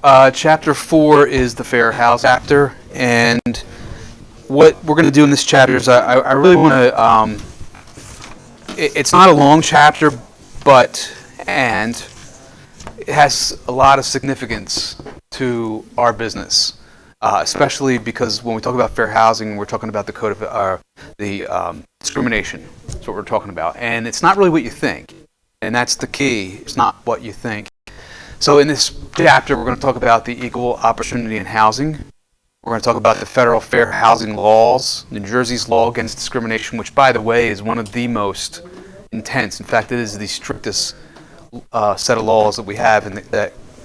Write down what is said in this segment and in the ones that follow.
Chapter 4 is the Fair Housing chapter, and what we're going to do in this chapter is I really want to, it's not a long chapter, and it has a lot of significance to our business, especially because when we talk about fair housing, we're talking about the code of discrimination. That's what we're talking about, and it's not really what you think, and that's the key. It's not what you think. So in this chapter, we're going to talk about the equal opportunity in housing. We're going to talk about the federal fair housing laws, New Jersey's law against discrimination, which, by the way, is one of the most intense. In fact, it is the strictest set of laws that we have,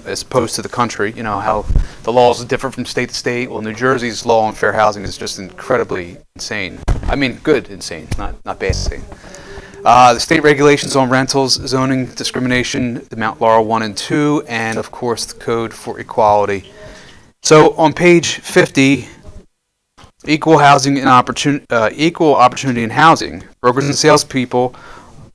as opposed to the country. You know how the laws are different from state to state. Well, New Jersey's law on fair housing is just incredibly insane. I mean, good insane, not bad insane. The state regulations on rentals, zoning, discrimination, the Mount Laurel 1 and 2, and of course the Code for Equality. So on page 50, equal opportunity in housing. Brokers and salespeople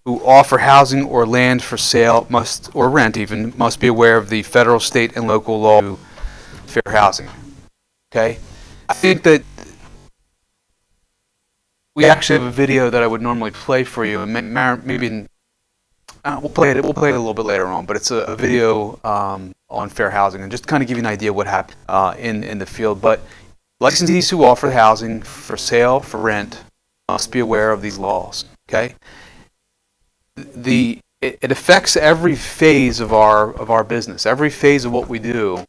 who offer housing or land for sale or rent must be aware of the federal, state, and local law to fair housing. Okay, I think that we actually have a video that I would normally play for you, and maybe we'll play it a little bit later on. But it's a video on fair housing, and just to kind of give you an idea what happened in the field. But licensees who offer housing for sale, for rent, must be aware of these laws. Okay, it affects every phase of our business. Every phase of what we do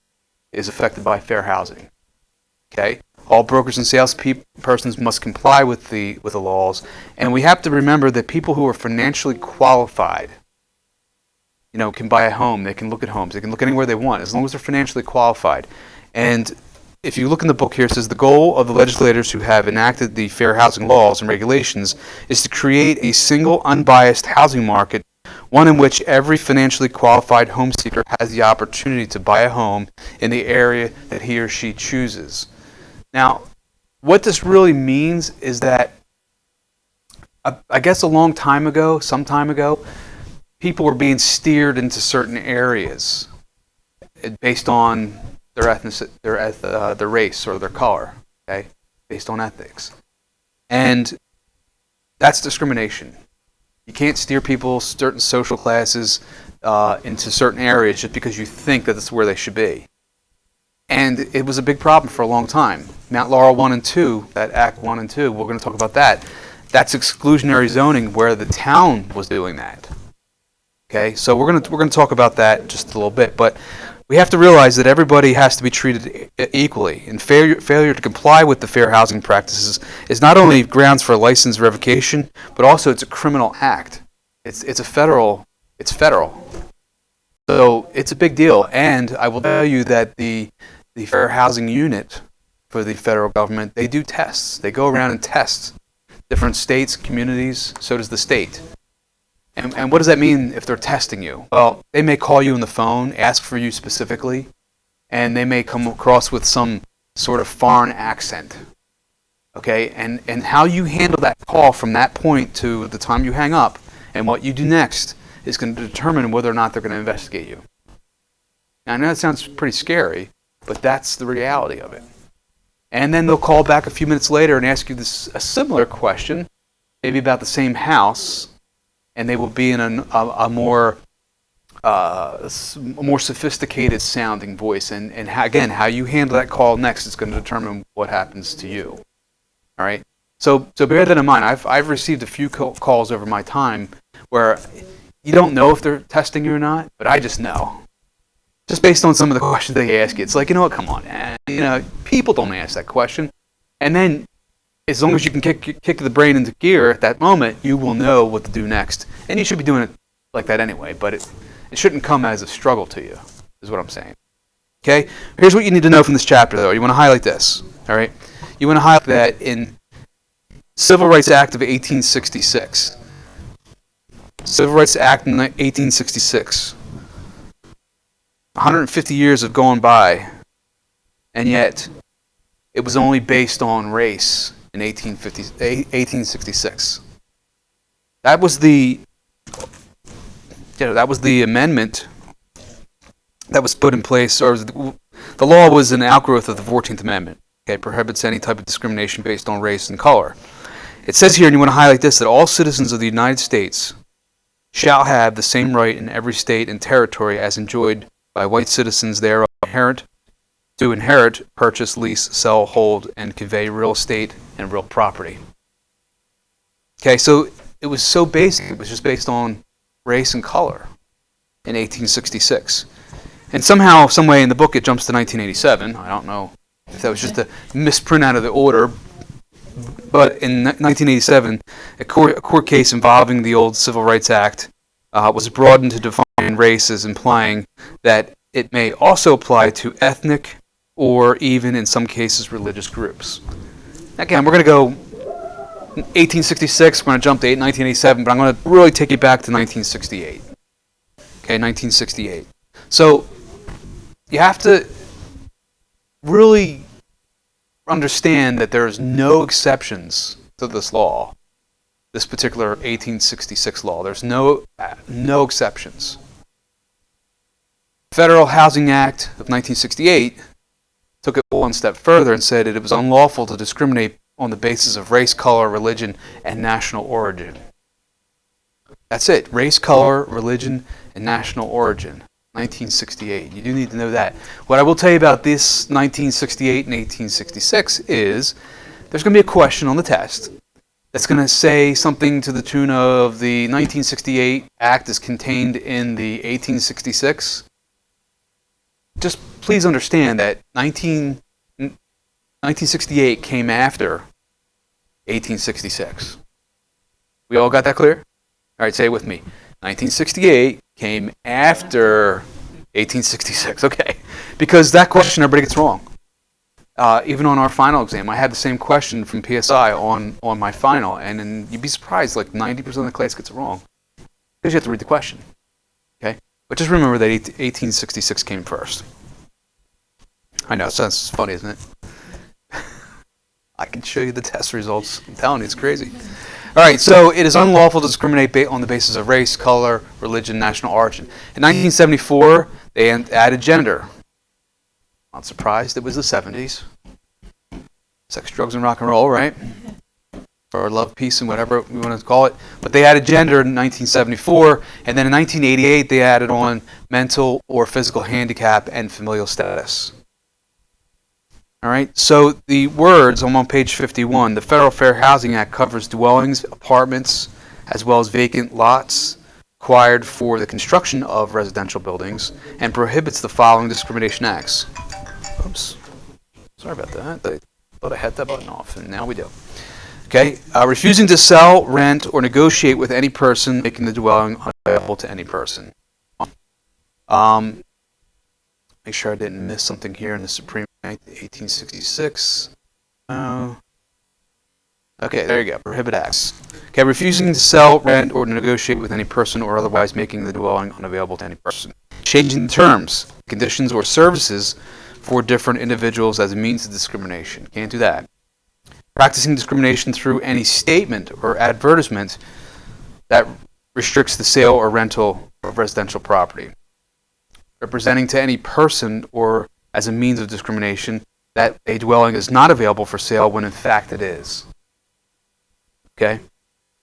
is affected by fair housing. Okay. All brokers and salespersons must comply with the laws, and we have to remember that people who are financially qualified, can buy a home. They can look at homes. They can look anywhere they want, as long as they're financially qualified. And if you look in the book here, it says the goal of the legislators who have enacted the fair housing laws and regulations is to create a single, unbiased housing market, one in which every financially qualified home seeker has the opportunity to buy a home in the area that he or she chooses. Now, what this really means is that, I guess some time ago, people were being steered into certain areas based on their race or their color, okay, based on ethics. And that's discrimination. You can't steer people, certain social classes, into certain areas just because you think that that's where they should be. And it was a big problem for a long time. Mount Laurel 1 and 2, that Act 1 and 2, we're going to talk about that. That's exclusionary zoning where the town was doing that. Okay, so we're going to talk about that just a little bit, but we have to realize that everybody has to be treated equally, and failure to comply with the fair housing practices is not only grounds for a license revocation, but also it's a criminal act. It's federal. So it's a big deal, and I will tell you that the Fair Housing Unit for the federal government, they do tests. They go around and test different states, communities, so does the state. And what does that mean if they're testing you? Well, they may call you on the phone, ask for you specifically, and they may come across with some sort of foreign accent. Okay, and how you handle that call from that point to the time you hang up and what you do next is going to determine whether or not they're going to investigate you. Now, I know that sounds pretty scary, but that's the reality of it. And then they'll call back a few minutes later and ask you a similar question, maybe about the same house, and they will be in a more sophisticated sounding voice. And again, how you handle that call next is going to determine what happens to you. All right? So bear that in mind. I've received a few calls over my time where you don't know if they're testing you or not, but I just know. Just based on some of the questions they ask you. It's like, you know what, come on, man. People don't ask that question. And then, as long as you can kick the brain into gear at that moment, you will know what to do next. And you should be doing it like that anyway, but it shouldn't come as a struggle to you, is what I'm saying. Okay? Here's what you need to know from this chapter, though. You want to highlight this, all right? You want to highlight that in Civil Rights Act of 1866. Civil Rights Act in 1866. 150 years have gone by, and yet it was only based on race in 1866. That was the amendment that was put in place, or The law was an outgrowth of the 14th Amendment. Okay, prohibits any type of discrimination based on race and color. It says here, and you want to highlight this, that all citizens of the United States shall have the same right in every state and territory as enjoyed by white citizens thereof to inherit, purchase, lease, sell, hold, and convey real estate and real property. Okay, so it was so basic. It was just based on race and color in 1866. And somehow, some way in the book, it jumps to 1987. I don't know if that was just a misprint out of the order. But in 1987, a court case involving the old Civil Rights Act was broadened to define race as implying that it may also apply to ethnic or even, in some cases, religious groups. Again, we're going to go 1866, we're going to jump to 1987, but I'm going to really take you back to 1968. Okay, 1968. So you have to really understand that there's no exceptions to this law, this particular 1866 law. There's no exceptions. The Federal Housing Act of 1968 took it one step further and said it was unlawful to discriminate on the basis of race, color, religion, and national origin. That's it. Race, color, religion, and national origin. 1968. You do need to know that. What I will tell you about this 1968 and 1866 is there's going to be a question on the test that's going to say something to the tune of the 1968 Act is contained in the 1866. Just please understand that 1968 came after 1866. We all got that clear? All right, say it with me. 1968 came after 1866. Okay, because that question everybody gets wrong. Even on our final exam, I had the same question from PSI on my final, and then you'd be surprised, like 90% of the class gets it wrong because you have to read the question. Okay, but just remember that 1866 came first. I know, it sounds funny, isn't it? I can show you the test results. I'm telling you, it's crazy. All right, so it is unlawful to discriminate on the basis of race, color, religion, national origin. In 1974, they added gender. Not surprised, it was the 70s. Sex, drugs, and rock and roll, right? Or love, peace, and whatever we want to call it. But they added gender in 1974, and then in 1988, they added on mental or physical handicap and familial status. All right, so the words, I'm on page 51, the Federal Fair Housing Act covers dwellings, apartments, as well as vacant lots acquired for the construction of residential buildings and prohibits the following discrimination acts. Oops, sorry about that. I thought I had that button off, and now we do. Okay, refusing to sell, rent, or negotiate with any person, making the dwelling unavailable to any person. Make sure I didn't miss something here in the Supreme Act, 1866. Okay, there you go. Prohibit acts. Okay, refusing to sell, rent, or negotiate with any person or otherwise making the dwelling unavailable to any person. Changing the terms, conditions, or services for different individuals as a means of discrimination. Can't do that. Practicing discrimination through any statement or advertisement that restricts the sale or rental of residential property. Representing to any person or as a means of discrimination that a dwelling is not available for sale when in fact it is. Okay?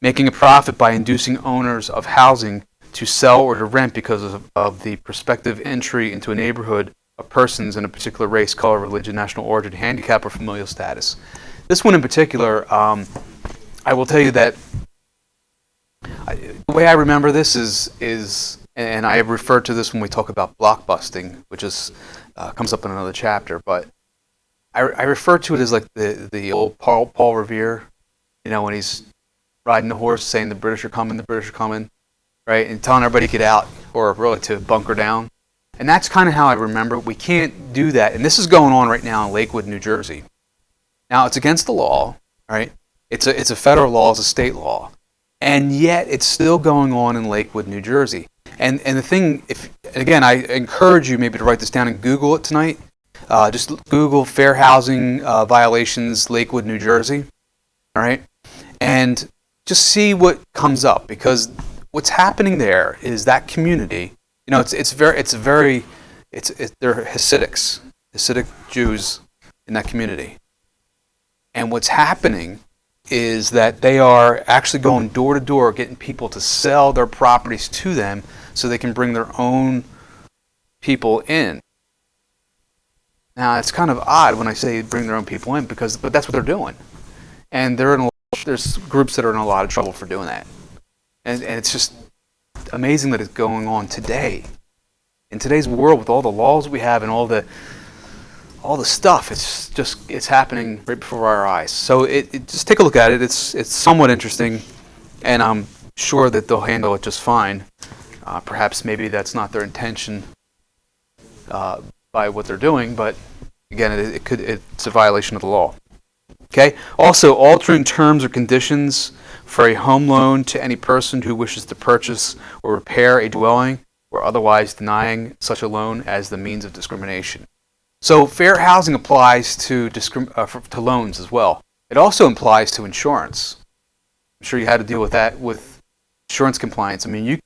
Making a profit by inducing owners of housing to sell or to rent because of the prospective entry into a neighborhood of persons in a particular race, color, religion, national origin, handicap, or familial status. This one in particular, I will tell you that the way I remember this is and I refer to this when we talk about blockbusting, which is comes up in another chapter, but I refer to it as like the old Paul Revere, you know, when he's riding the horse saying the British are coming, right, and telling everybody to get out or really to bunker down. And that's kind of how I remember it. We can't do that. And this is going on right now in Lakewood, New Jersey. Now, it's against the law, right? It's a federal law, it's a state law. And yet it's still going on in Lakewood, New Jersey. And the thing, again, I encourage you maybe to write this down and Google it tonight. Just Google fair housing violations, Lakewood, New Jersey. All right? And just see what comes up, because what's happening there is that community, you know, they're Hasidics. Hasidic Jews in that community. And what's happening is that they are actually going door to door, getting people to sell their properties to them so they can bring their own people in. Now, it's kind of odd when I say bring their own people in, but that's what they're doing. And there's groups that are in a lot of trouble for doing that. And it's just amazing that it's going on today. In today's world, with all the laws we have and all the stuff, it's happening right before our eyes. So it just take a look at it. It's somewhat interesting, and I'm sure that they'll handle it just fine. Perhaps maybe that's not their intention by what they're doing, but again, it's a violation of the law. Okay. Also, altering terms or conditions for a home loan to any person who wishes to purchase or repair a dwelling, or otherwise denying such a loan as the means of discrimination. So fair housing applies to loans as well. It also applies to insurance. I'm sure you had to deal with that with insurance compliance. I mean,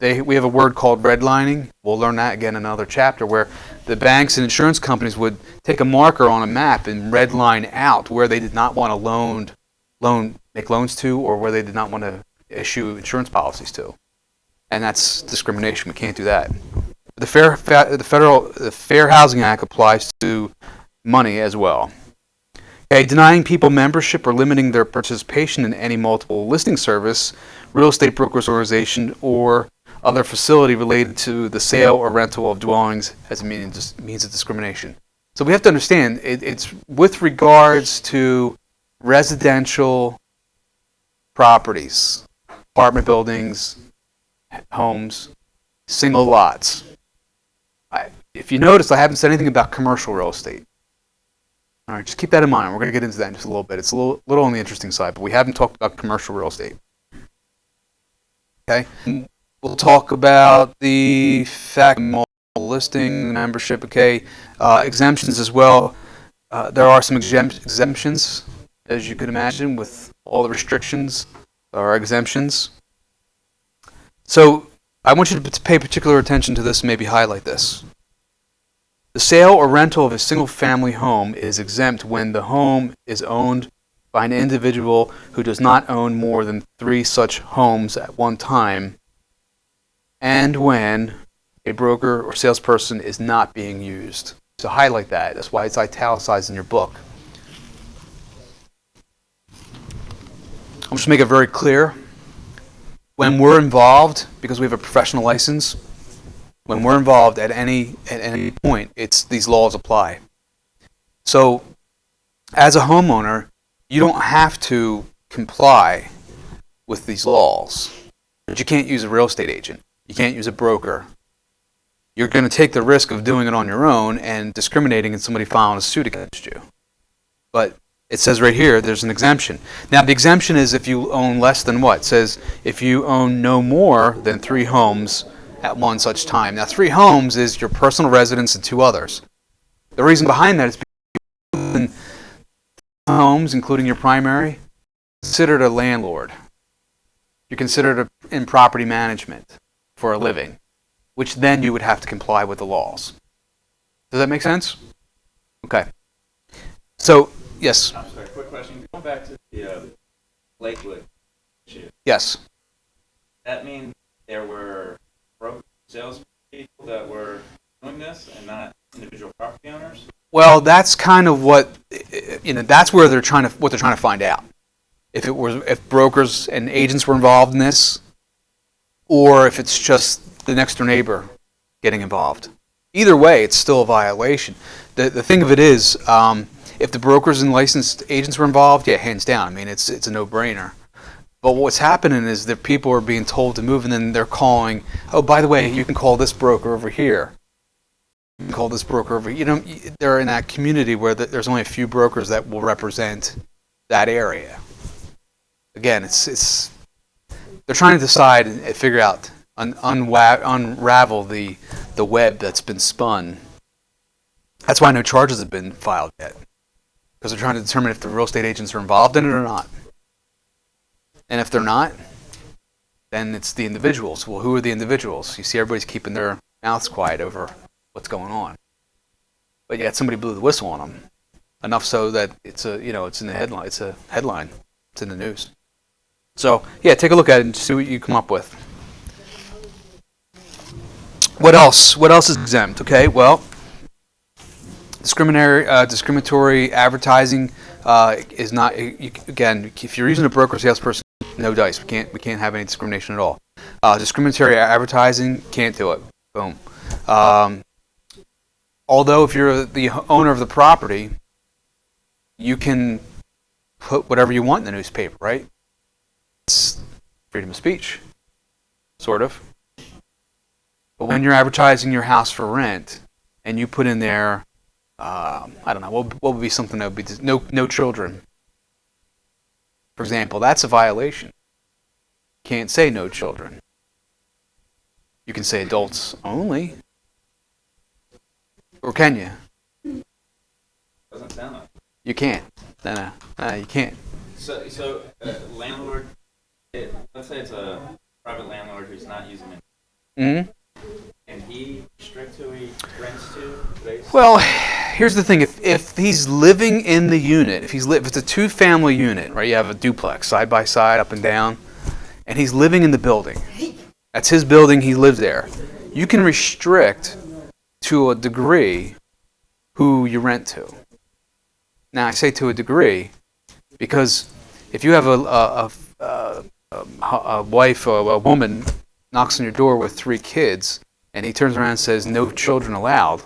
we have a word called redlining. We'll learn that again in another chapter, where the banks and insurance companies would take a marker on a map and redline out where they did not want to make loans to, or where they did not want to issue insurance policies to. And that's discrimination. We can't do that. The Fair Housing Act applies to money as well. Okay, denying people membership or limiting their participation in any multiple listing service, real estate brokers organization, or other facility related to the sale or rental of dwellings as a means of discrimination. So we have to understand it's with regards to residential properties, apartment buildings, homes, single lots. If you notice, I haven't said anything about commercial real estate. All right, just keep that in mind. We're going to get into that in just a little bit. It's a little on the interesting side, but we haven't talked about commercial real estate. Okay, we'll talk about the fact listing membership. Okay, exemptions as well. There are some exemptions, as you could imagine, with all the restrictions or exemptions. So I want you to pay particular attention to this and maybe highlight this. The sale or rental of a single-family home is exempt when the home is owned by an individual who does not own more than 3 such homes at one time, and when a broker or salesperson is not being used. So highlight that. That's why it's italicized in your book. I'll just make it very clear. When we're involved, because we have a professional license, when we're involved at any point, these laws apply. So, as a homeowner, you don't have to comply with these laws. But you can't use a real estate agent. You can't use a broker. You're going to take the risk of doing it on your own and discriminating and somebody filing a suit against you. But it says right here, there's an exemption. Now, the exemption is if you own less than what? It says if you own no more than 3 homes at one such time. Now, 3 homes is your personal residence and 2 others. The reason behind that is because homes, including your primary, considered a landlord. You're considered in property management for a living, which then you would have to comply with the laws. Does that make sense? Okay. So, yes. I'm sorry, quick question. Going back to the Lakewood issue. Yes. That means there were broker salespeople that were doing this and not individual property owners? Well, that's kind of what that's where they're trying to find out. If brokers and agents were involved in this, or if it's just the next door neighbor getting involved. Either way, it's still a violation. The thing of it is, if the brokers and licensed agents were involved, yeah, hands down. I mean, it's a no-brainer. But what's happening is that people are being told to move, and then they're calling, oh, by the way, you can call this broker over here. You can call this broker over here. They're in that community where there's only a few brokers that will represent that area. Again, they're trying to decide and figure out, unravel the web that's been spun. That's why no charges have been filed yet, because they're trying to determine if the real estate agents are involved in it or not. And if they're not, then it's the individuals. Well, who are the individuals? You see everybody's keeping their mouths quiet over what's going on. but yet somebody blew the whistle on them, enough so that it's in the headline. It's a headline. It's in the news. So yeah, take a look at it and see what you come up with. What else? What else is exempt? Okay, well, discriminatory advertising is not. Again, if you're using a broker or salesperson, no dice. We can't have any discrimination at all. Discriminatory advertising, can't do it. Boom. Although if you're the owner of the property, you can put whatever you want in the newspaper, right? It's freedom of speech, sort of. But when you're advertising your house for rent, and you put in there, I don't know, what would be something that would be no children, for example, that's a violation. You can't say no children. You can say adults only. Or can you? Doesn't sound like it. You can't. No, you can't. So landlord, let's say it's a private landlord who's not using it. Mm-hmm. Can he restrict who he rents to? Well, here's the thing. If he's living in the unit, if it's a two-family unit, right? You have a duplex, side by side, up and down, and he's living in the building. That's his building. He lives there. You can restrict to a degree who you rent to. Now, I say to a degree because if you have a wife or a woman knocks on your door with 3 kids and he turns around and says no children allowed,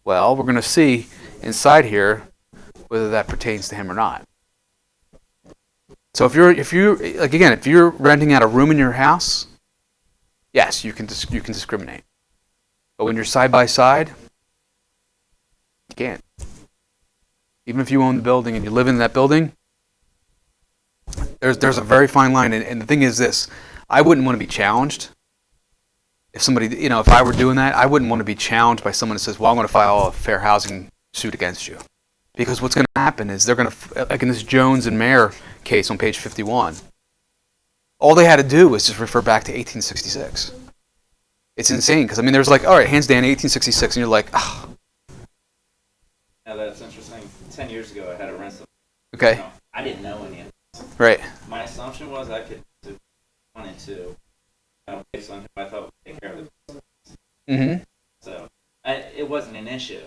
well, we're going to see inside here whether that pertains to him or not. So if you're renting out a room in your house, yes, you can discriminate. But when you're side by side, you can't. Even if you own the building and you live in that building, there's a very fine line. And the thing is this, I wouldn't want to be challenged. If somebody, if I were doing that, I wouldn't want to be challenged by someone that says, well, I'm going to file a fair housing suit against you. Because what's going to happen is they're going to, like in this Jones and Mayer case on page 51, all they had to do was just refer back to 1866. It's insane because, there's like, all right, hands down, 1866, and you're like, ah. Now that's interesting. 10 years ago, I had a rental. Okay. I didn't know any of this. Right. My assumption was I could do 1 and 2 based on who I thought would take care of it. Mm-hmm. So it wasn't an issue.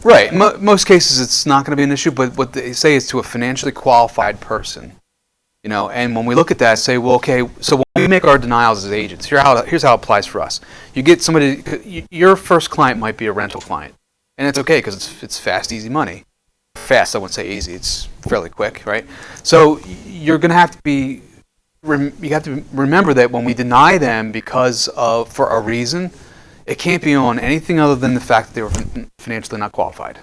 Right. Most cases, it's not going to be an issue, but what they say is to a financially qualified person. And when we look at that, say, well, okay, so when we make our denials as agents, here's how it applies for us. You get somebody, your first client might be a rental client, and it's okay because it's fast, easy money. Fast, I wouldn't say easy. It's fairly quick, right? So you're going to have to remember that when we deny them for a reason, it can't be on anything other than the fact that they were financially not qualified.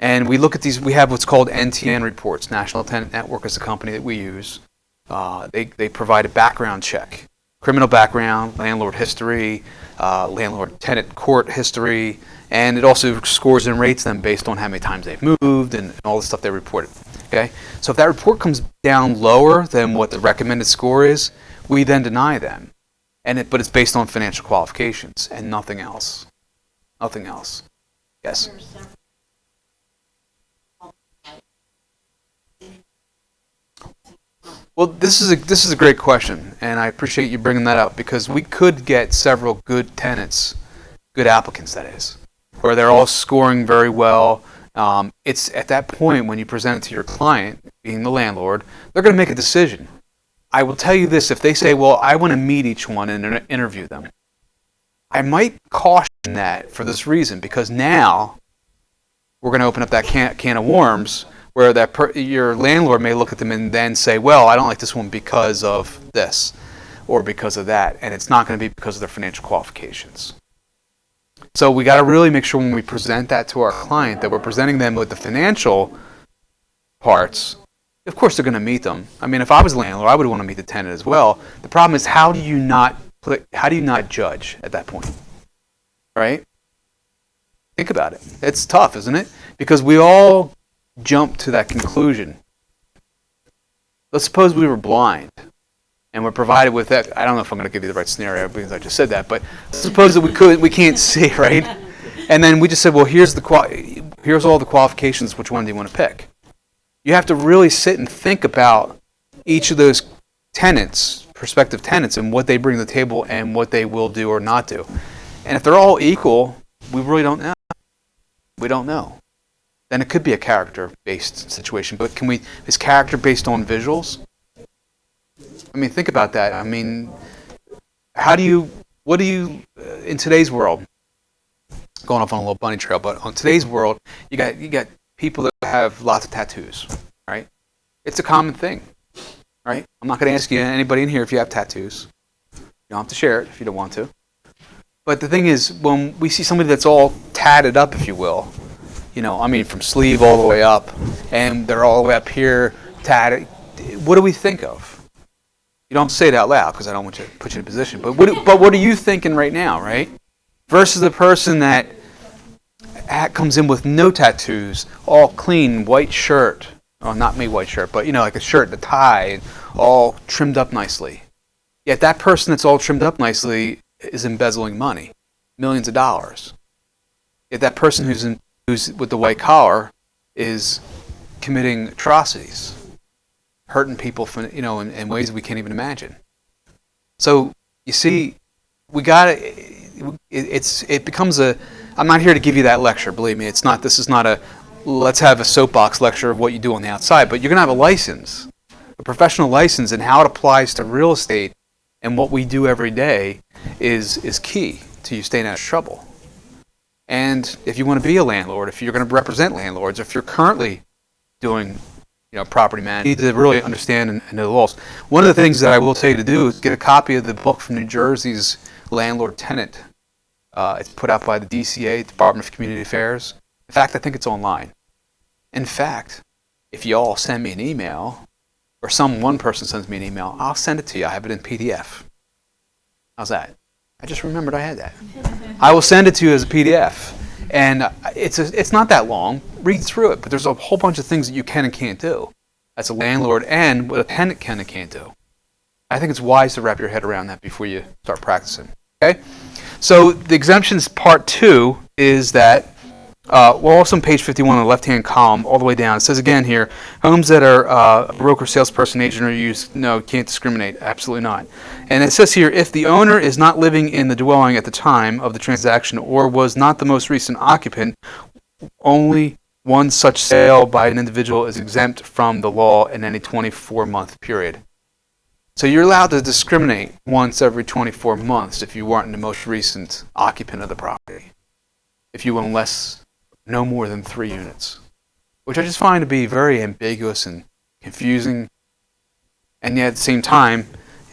And we look at these, we have what's called NTN reports. National Tenant Network is the company that we use. They provide a background check. Criminal background, landlord history, landlord-tenant court history, and it also scores and rates them based on how many times they've moved and all the stuff they reported. Okay? So if that report comes down lower than what the recommended score is, we then deny them. But it's based on financial qualifications and nothing else. Nothing else. Yes? Well, this is a great question, and I appreciate you bringing that up because we could get several good tenants, good applicants, that is, where they're all scoring very well. It's at that point when you present it to your client, being the landlord, they're going to make a decision. I will tell you this, if they say, well, I want to meet each one and interview them, I might caution that for this reason, because now we're going to open up that can of worms where your landlord may look at them and then say, well, I don't like this one because of this or because of that, and it's not going to be because of their financial qualifications. So we got to really make sure when we present that to our client that we're presenting them with the financial parts. Of course, they're going to meet them. If I was a landlord, I would want to meet the tenant as well. The problem is, how do you not judge at that point, right? Think about it. It's tough, isn't it? Because we all jump to that conclusion. Let's suppose we were blind and we're provided with that. I don't know if I'm going to give you the right scenario because I just said that, but suppose that we can't see, right? And then we just said, well, here's all the qualifications. Which one do you want to pick? You have to really sit and think about each of those tenants, prospective tenants, and what they bring to the table and what they will do or not do. And if they're all equal, we really don't know. We don't know. Then it could be a character-based situation. But is character based on visuals? I mean, think about that. I mean, what do you, in today's world, going off on a little bunny trail, but on today's world, you got people that have lots of tattoos, right? It's a common thing, right? I'm not going to ask you, anybody in here, if you have tattoos. You don't have to share it if you don't want to. But the thing is, when we see somebody that's all tatted up, if you will, I mean, from sleeve all the way up, and they're all the way up here, tatted, what do we think of? You don't say it out loud because I don't want to put you in a position. But what are you thinking right now, right? Versus the person that comes in with no tattoos, all clean, white shirt. Oh, not me white shirt, but like a shirt, a tie, all trimmed up nicely. Yet that person that's all trimmed up nicely is embezzling money, millions of dollars. Yet that person who's with the white collar is committing atrocities, hurting people in ways we can't even imagine. So you see, it becomes I'm not here to give you that lecture, believe me. This is not a let's have a soapbox lecture of what you do on the outside, but you're going to have a license, a professional license, and how it applies to real estate and what we do every day is key to you staying out of trouble. And if you want to be a landlord, if you're going to represent landlords, if you're currently doing property management, you need to really understand and know the laws. One of the things that I will tell you to do is get a copy of the book from New Jersey's landlord tenant. It's put out by the DCA, Department of Community Affairs. In fact, I think it's online. In fact, if you all send me an email, or one person sends me an email, I'll send it to you. I have it in PDF. How's that? I just remembered I had that. I will send it to you as a PDF. And it's not that long. Read through it. But there's a whole bunch of things that you can and can't do as a landlord and what a tenant can and can't do. I think it's wise to wrap your head around that before you start practicing. Okay? So the exemptions part 2 is that, also on page 51 on the left-hand column, all the way down, it says again here, homes that are a broker, salesperson, agent, or used, no, can't discriminate. Absolutely not. And it says here, if the owner is not living in the dwelling at the time of the transaction or was not the most recent occupant, only one such sale by an individual is exempt from the law in any 24-month period. So you're allowed to discriminate once every 24 months if you weren't the most recent occupant of the property. If you own no more than 3 units, which I just find to be very ambiguous and confusing. And yet at the same time,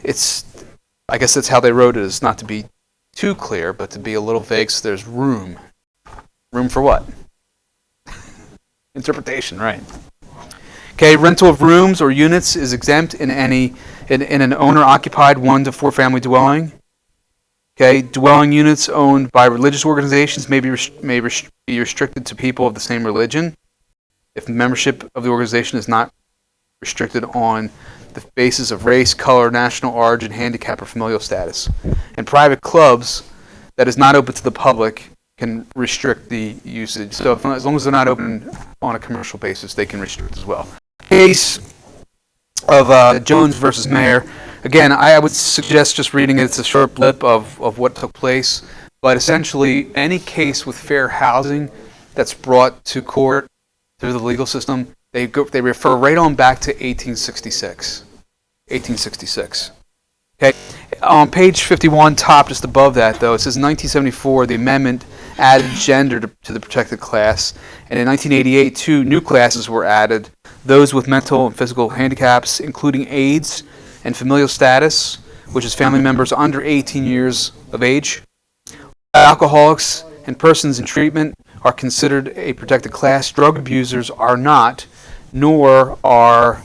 I guess that's how they wrote it, is not to be too clear, but to be a little vague so there's room. Room for what? Interpretation, right. Okay, rental of rooms or units is exempt in an owner-occupied 1 to 4 family dwelling. Okay, dwelling units owned by religious organizations may be restricted to people of the same religion if membership of the organization is not restricted on the basis of race, color, national origin, handicap, or familial status. And private clubs that is not open to the public can restrict the usage. So as long as they're not open on a commercial basis, they can restrict as well. Case of Jones versus Mayer. Again, I would suggest just reading it. It's a short blip of what took place. But essentially, any case with fair housing that's brought to court through the legal system, they refer right on back to 1866. 1866. Okay. On page 51, top just above that, though, it says 1974, the amendment added gender to the protected class. And in 1988, 2 new classes were added, those with mental and physical handicaps, including AIDS and familial status, which is family members under 18 years of age. Alcoholics and persons in treatment are considered a protected class. Drug abusers are not, nor are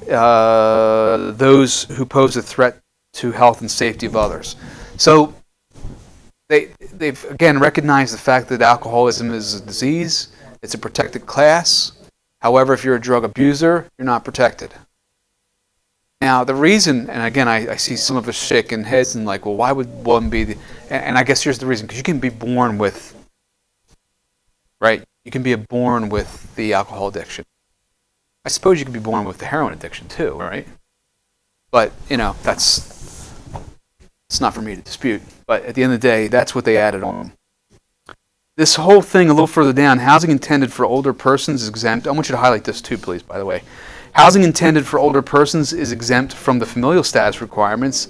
those who pose a threat to health and safety of others. So they've again recognized the fact that alcoholism is a disease. It's a protected class. However, if you're a drug abuser, you're not protected. Now, the reason, and again, I see some of us shaking heads and like, well, why would one be and I guess here's the reason, because you can be born with right? You can be born with the alcohol addiction. I suppose you can be born with the heroin addiction too, right? But, it's not for me to dispute. But at the end of the day, that's what they added on. This whole thing a little further down, housing intended for older persons is exempt. I want you to highlight this too, please, by the way. Housing intended for older persons is exempt from the familial status requirements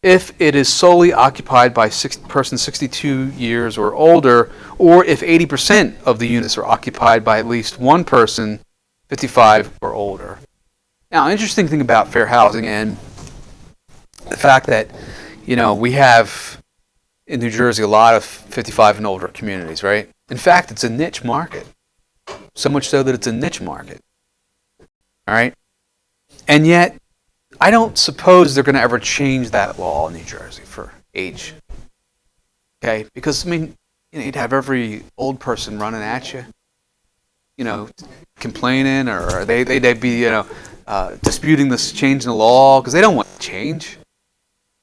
if it is solely occupied by persons 62 years or older, or if 80% of the units are occupied by at least one person 55 or older. Now, an interesting thing about fair housing and the fact that, we have in New Jersey a lot of 55 and older communities, right? In fact, it's a niche market. So much so that it's a niche market. All right? And yet, I don't suppose they're going to ever change that law in New Jersey for age. Okay? Because, you'd have every old person running at you, complaining, or they'd be, disputing this change in the law because they don't want to change.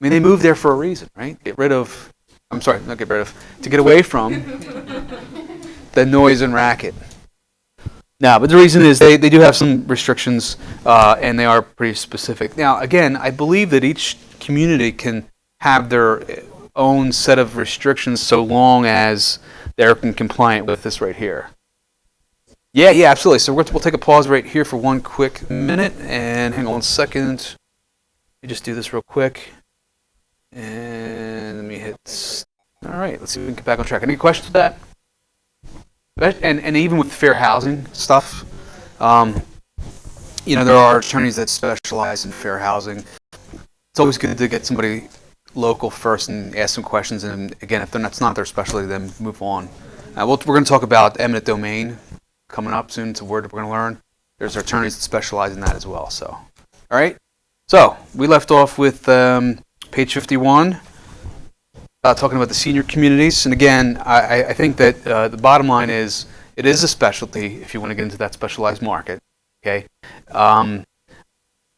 They moved there for a reason, right? To get away from the noise and racket. Now, but the reason is they do have some restrictions, and they are pretty specific. Now, again, I believe that each community can have their own set of restrictions so long as they're compliant with this right here. Yeah, absolutely. So we'll take a pause right here for one quick minute, and hang on 1 second. Let me just do this real quick. And let me hit. All right, let's see if we can get back on track. Any questions with that? And even with fair housing stuff, there are attorneys that specialize in fair housing. It's always good to get somebody local first and ask some questions. And again, if that's not their specialty, then move on. We're going to talk about eminent domain coming up soon. It's a word that we're going to learn. There's attorneys that specialize in that as well. So, all right. So we left off with page 51. Talking about the senior communities, and again, I think that the bottom line is it is a specialty if you want to get into that specialized market. Okay, and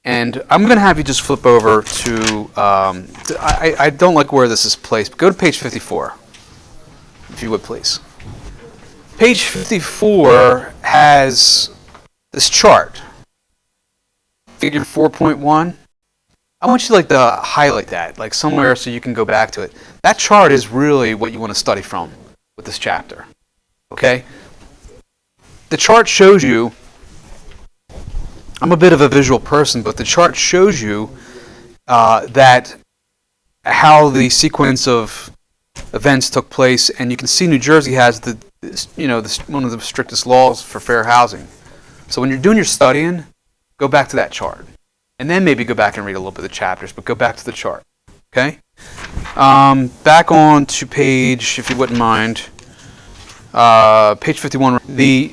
I'm going to have you just flip over to. I don't like where this is placed, but go to page 54, if you would please. Page 54 has this chart, figure 4.1. I want you to highlight that, somewhere so you can go back to it. That chart is really what you want to study from with this chapter, okay? The chart shows you, I'm a bit of a visual person, but the chart shows you that how the sequence of events took place, and you can see New Jersey has one of the strictest laws for fair housing. So when you're doing your studying, go back to that chart. And then maybe go back and read a little bit of the chapters, but go back to the chart, okay? Back on to page, if you wouldn't mind, page 51. The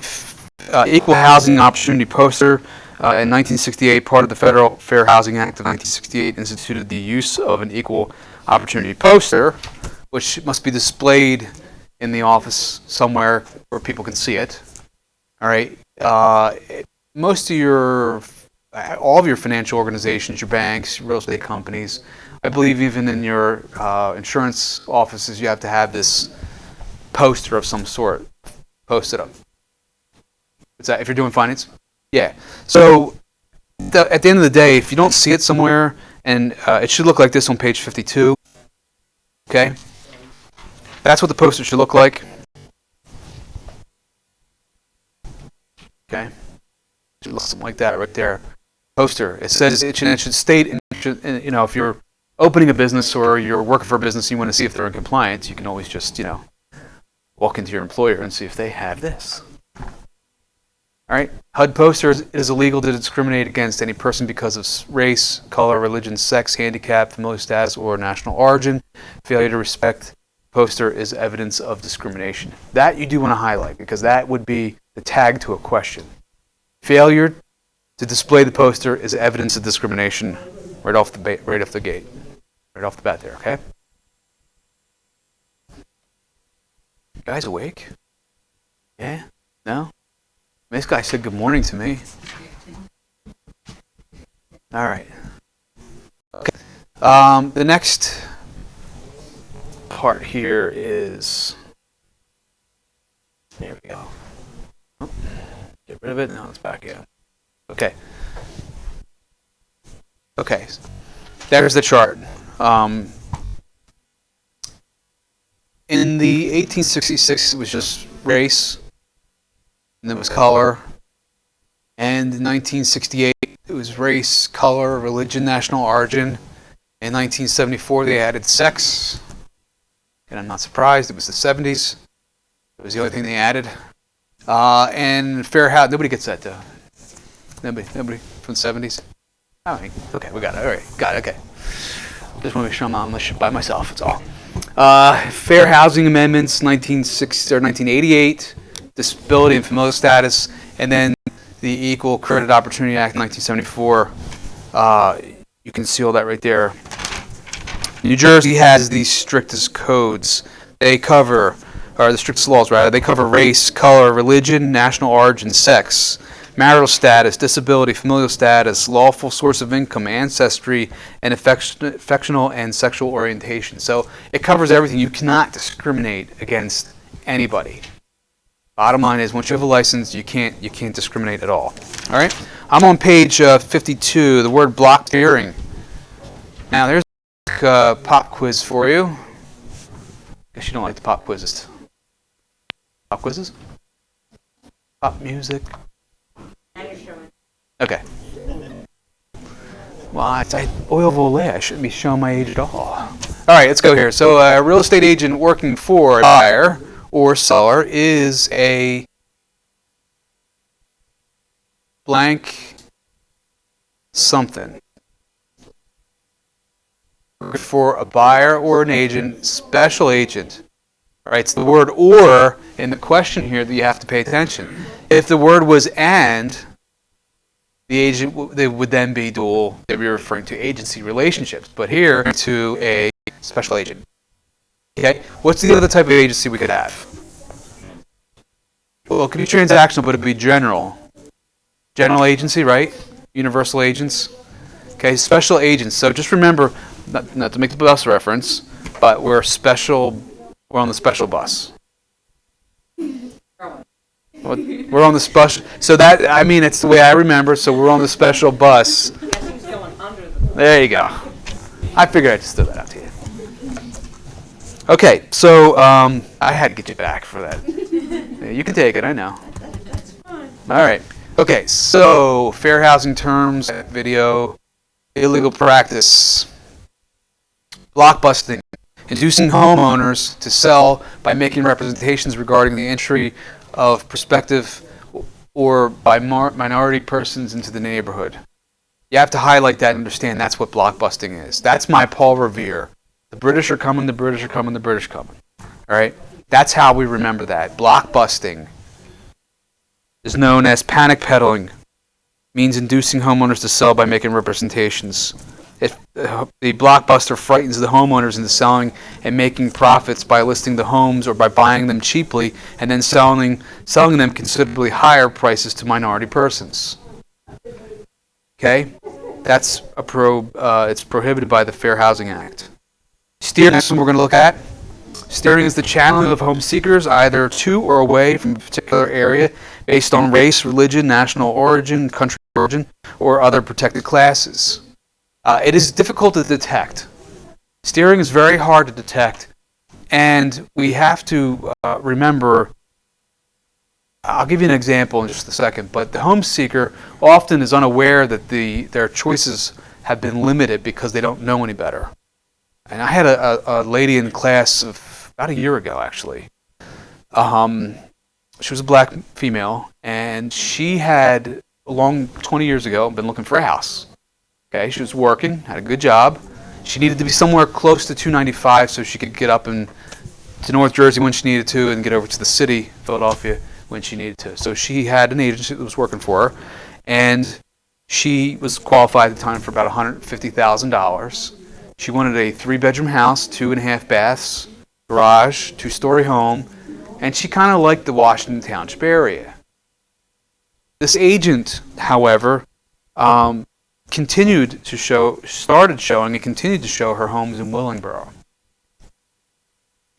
Equal Housing Opportunity Poster in 1968, part of the Federal Fair Housing Act of 1968, instituted the use of an equal opportunity poster, which must be displayed in the office somewhere where people can see it. All right. All of your financial organizations, your banks, real estate companies, I believe even in your insurance offices, you have to have this poster of some sort posted up. What's that? If you're doing finance? Yeah. So at the end of the day, if you don't see it somewhere, and it should look like this on page 52. Okay? That's what the poster should look like. Okay? It should look something like that right there. Poster. It says it should state, if you're opening a business or you're working for a business and you want to see if they're in compliance, you can always just, walk into your employer and see if they have this. All right. HUD poster is illegal to discriminate against any person because of race, color, religion, sex, handicap, familial status, or national origin. Failure to respect poster is evidence of discrimination. That you do want to highlight because that would be the tag to a question. Failure to display the poster is evidence of discrimination right off the bat there, okay? You guys awake? Yeah? No? This guy said good morning to me. All right. Okay. The next part here is, there we go. Get rid of it. No, it's back in. Okay. Okay. There's the chart. In the 1866, it was just race, and there was color. And in 1968, it was race, color, religion, national origin. In 1974, they added sex. And I'm not surprised. It was the 70s. It was the only thing they added. And fair housing. Nobody gets that, though. Nobody from the 70s. All right. Okay, we got it. All right. Got it. Okay. Just want to make sure I'm on this shit by myself. That's all. Fair housing amendments, 1960 or 1988. Disability and familial status. And then the Equal Credit Opportunity Act, 1974. You can see all that right there. New Jersey has the strictest codes. They cover, or the strictest laws rather, they cover race, color, religion, national origin, sex, marital status, disability, familial status, lawful source of income, ancestry, and affectional and sexual orientation. So it covers everything. You cannot discriminate against anybody. Bottom line is, once you have a license, you can't discriminate at all. All right? I'm on page 52, the word block steering. Now, there's a pop quiz for you. Guess you don't like the pop quizzes. Pop quizzes? Pop music? Okay. Well, I oil volet. I shouldn't be showing my age at all. All right, let's go here. So, a real estate agent working for a buyer or seller is a blank something. For a buyer or an agent, special agent. All right, it's the word or in the question here that you have to pay attention. If the word was and, the agent, they would then be dual. They'd be referring to agency relationships. But here, to a special agent. Okay, what's the other type of agency we could have? Well, it could be transactional, but it would be general. General agency, right? Universal agents. Okay, special agents. So just remember, not to make the bus reference, but we're on the special bus. We're on the special, so that, I mean, it's the way I remember, so we're on the special bus. There you go. I figured I'd just throw that out to you. Okay, so I had to get you back for that. Yeah, you can take it, I know. That's fine. All right. Okay, so fair housing terms, video, illegal practice, blockbusting, inducing homeowners to sell by making representations regarding the entry of prospective or by minority persons into the neighborhood. You have to highlight that and understand that's what blockbusting is. That's my Paul Revere. The British are coming, the British are coming, the British are coming. All right? That's how we remember that. Blockbusting is known as panic peddling. Means inducing homeowners to sell by making representations. If the blockbuster frightens the homeowners into selling and making profits by listing the homes or by buying them cheaply and then selling them considerably higher prices to minority persons. Okay, that's it's prohibited by the Fair Housing Act. Steering is what we're going to look at. Steering is the channeling of home seekers either to or away from a particular area based on race, religion, national origin, country origin, or other protected classes. It is difficult to detect. Steering is very hard to detect, and we have to remember, I'll give you an example in just a second, but the home seeker often is unaware that their choices have been limited because they don't know any better. And I had a lady in class of about a year ago, actually. She was a black female, and she had, 20 years ago, been looking for a house. Okay, she was working, had a good job. She needed to be somewhere close to 295 so she could get up to North Jersey when she needed to and get over to the city, Philadelphia, when she needed to. So she had an agency that was working for her, and she was qualified at the time for about $150,000. She wanted a 3-bedroom house, 2.5 baths, garage, 2-story home, and she kind of liked the Washington Township area. This agent, however, started showing and continued to show her homes in Willingboro.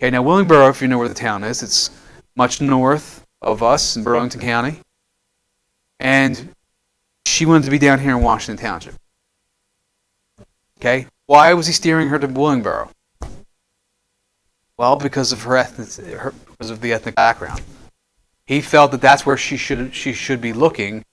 Okay, now Willingboro, if you know where the town is, it's much north of us in Burlington County, and she wanted to be down here in Washington Township. Okay? Why was he steering her to Willingboro? Well, because of because of the ethnic background. He felt that that's where she should be looking,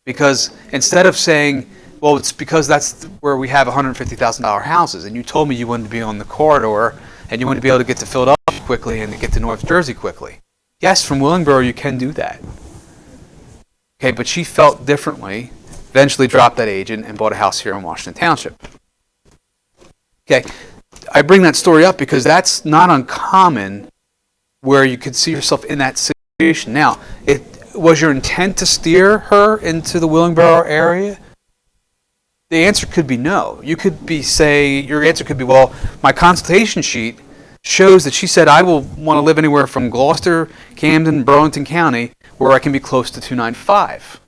because instead of saying, well, it's because that's where we have $150,000 houses, and you told me you wanted to be on the corridor and you wanted to be able to get to Philadelphia quickly and to get to North Jersey quickly. Yes, from Willingboro you can do that. Okay, but she felt differently, eventually dropped that agent and bought a house here in Washington Township. Okay, I bring that story up because that's not uncommon where you could see yourself in that situation. Now, was your intent to steer her into the Willingboro area? The answer could be no. You could your answer could be, well, my consultation sheet shows that she said I will want to live anywhere from Gloucester, Camden, Burlington County, where I can be close to 295.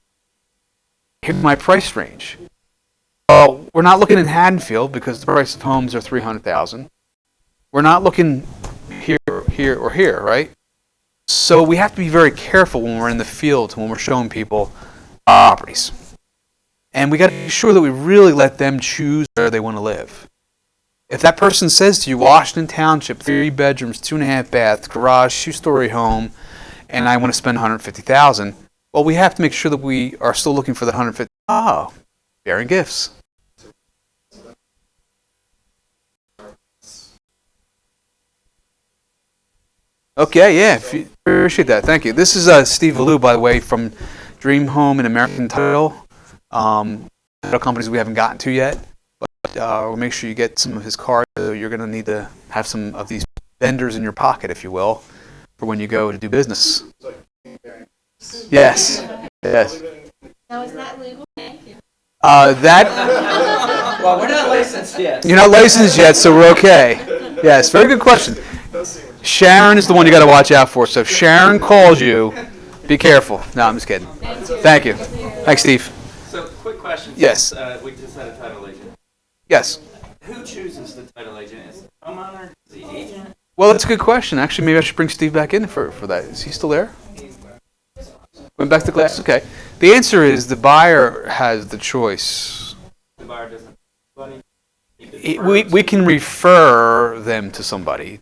Here's my price range. Well, we're not looking in Haddonfield because the price of homes are $300,000. We're not looking here, or here, right? So we have to be very careful when we're in the field, when we're showing people properties. And we got to be sure that we really let them choose where they want to live. If that person says to you, Washington Township, 3 bedrooms, 2.5 baths, garage, 2-story home, and I want to spend $150,000, well, we have to make sure that we are still looking for the $150,000. Oh, bearing gifts. Okay, yeah, appreciate that. Thank you. This is Steve Valou, by the way, from Dream Home and American Title. Title companies we haven't gotten to yet, but we'll make sure you get some of his cards. You're going to need to have some of these vendors in your pocket, if you will, for when you go to do business. Yes. Yes. Now, is that legal? Thank you. Well, we're not licensed yet. You're not licensed yet, so we're okay. Yes, very good question. Sharon is the one you got to watch out for. So if Sharon calls you, be careful. No, I'm just kidding. Thank you. Thanks, Steve. So, quick question. Yes. We just had a title agent. Yes. Who chooses the title agent? Is it the homeowner? Is it the agent? Well, that's a good question. Actually, maybe I should bring Steve back in for that. Is he still there? Went back to class? Okay. The answer is the buyer has the choice. The buyer doesn't. We can refer them to somebody.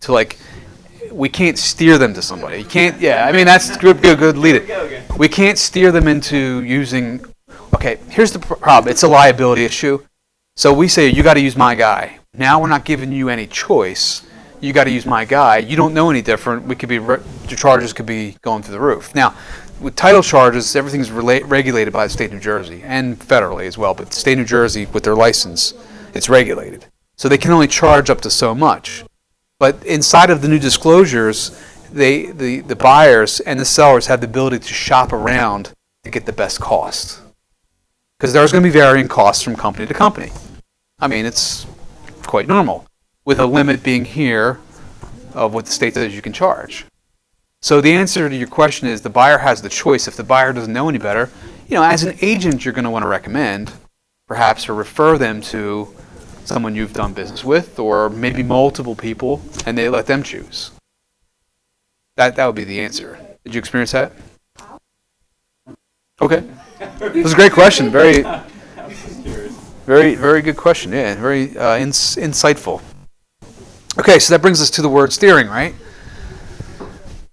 We can't steer them to somebody. You can't. Yeah. I mean, that's good. Lead it. We can't steer them into using. Okay. Here's the problem. It's a liability issue. So we say you got to use my guy. Now we're not giving you any choice. You got to use my guy. You don't know any different. Your charges could be going through the roof. Now, with title charges, everything's regulated by the state of New Jersey and federally as well. But the state of New Jersey, with their license, it's regulated. So they can only charge up to so much. But inside of the new disclosures, the buyers and the sellers have the ability to shop around to get the best cost. Because there's going to be varying costs from company to company. I mean, it's quite normal, with a limit being here of what the state says you can charge. So the answer to your question is the buyer has the choice. If the buyer doesn't know any better, as an agent, you're going to want to recommend, perhaps, or refer them to someone you've done business with, or maybe multiple people, and they let them choose. That would be the answer. Did you experience that? Okay. This is a great question. Very, very good question. Yeah, very insightful. Okay, so that brings us to the word steering, right?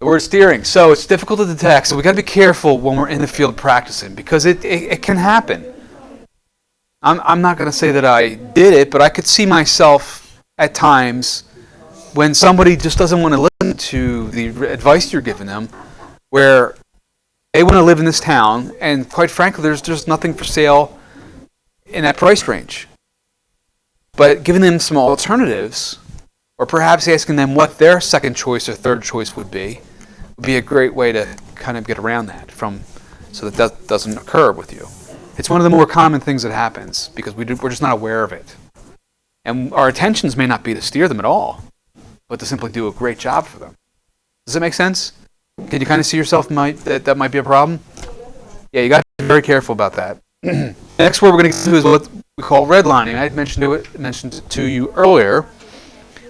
The word steering. So it's difficult to detect, so we got to be careful when we're in the field practicing, because it can happen. I'm not going to say that I did it, but I could see myself at times when somebody just doesn't want to listen to the advice you're giving them, where they want to live in this town, and quite frankly, there's just nothing for sale in that price range. But giving them some alternatives, or perhaps asking them what their second choice or third choice would be a great way to kind of get around that, so that doesn't occur with you. It's one of the more common things that happens because we're just not aware of it. And our intentions may not be to steer them at all, but to simply do a great job for them. Does that make sense? Can you kind of see yourself that might be a problem? Yeah, you got to be very careful about that. Next word we're going to get to is what we call redlining. I mentioned it to you earlier.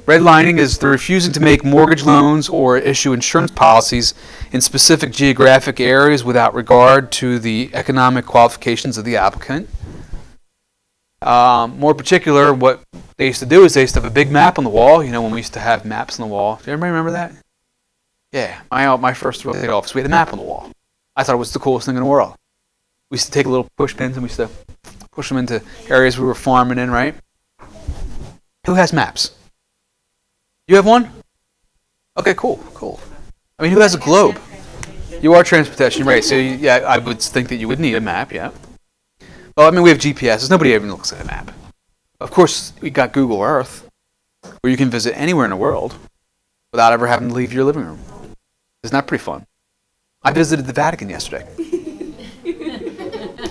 Redlining is the refusing to make mortgage loans or issue insurance policies in specific geographic areas without regard to the economic qualifications of the applicant. More particular, what they used to do is they used to have a big map on the wall. You know, when we used to have maps on the wall. Do everybody remember that? Yeah, my first real estate office, we had a map on the wall. I thought it was the coolest thing in the world. We used to take little push pins and we used to push them into areas we were farming in, right? Who has maps? You have one? Okay, cool. I mean, who has a globe? You are transportation, right? So, yeah, I would think that you would need a map, yeah. Well, I mean, we have GPSs. Nobody even looks at a map. Of course, we got Google Earth, where you can visit anywhere in the world without ever having to leave your living room. Isn't that pretty fun? I visited the Vatican yesterday.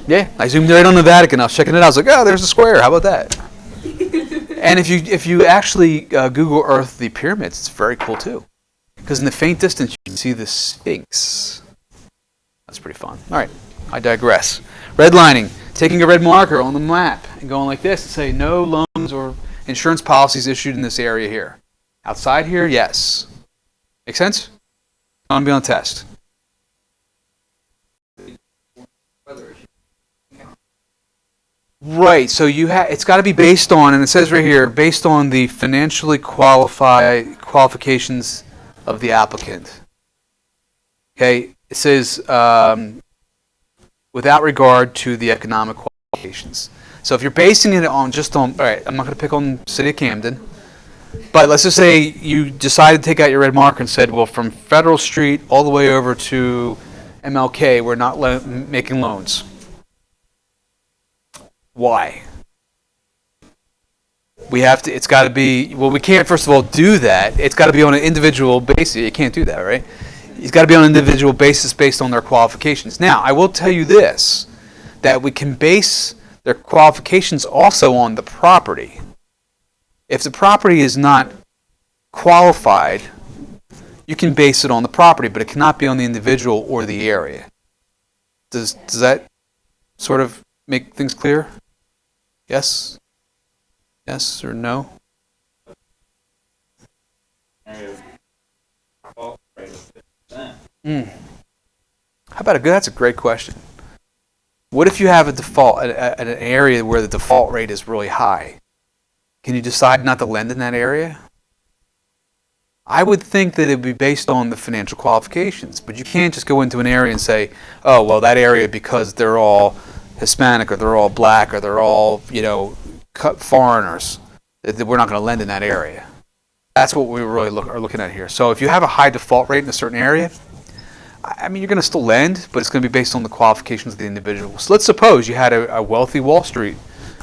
Yeah, I zoomed right on the Vatican. I was checking it out. I was like, oh, there's a square. How about that? And if you actually Google Earth the pyramids, it's very cool too. Because in the faint distance, you can see the Sphinx. That's pretty fun. All right, I digress. Redlining, taking a red marker on the map and going like this and say no loans or insurance policies issued in this area here. Outside here, yes. Make sense? I'm going to be on the test. Right, so it's got to be based on, and it says right here, based on the financially qualifications of the applicant. Okay, it says without regard to the economic qualifications. So if you're basing it on all right, I'm not going to pick on the city of Camden, but let's just say you decided to take out your red marker and said, well, from Federal Street all the way over to MLK, we're not making loans. Why? It's got to be, well, we can't, first of all, do that. It's got to be on an individual basis. You can't do that, right? It's got to be on an individual basis based on their qualifications. Now, I will tell you this, that we can base their qualifications also on the property. If the property is not qualified, you can base it on the property, but it cannot be on the individual or the area. Does that sort of make things clear? Yes? Yes or no? How about that's a great question. What if you have a default, an area where the default rate is really high? Can you decide not to lend in that area? I would think that it would be based on the financial qualifications, but you can't just go into an area and say, oh, well, that area, because they're all Hispanic or they're all black or they're all, foreigners, that we're not going to lend in that area. That's what we really are looking at here. So if you have a high default rate in a certain area, I mean, you're going to still lend, but it's going to be based on the qualifications of the individual. So let's suppose you had a wealthy Wall Street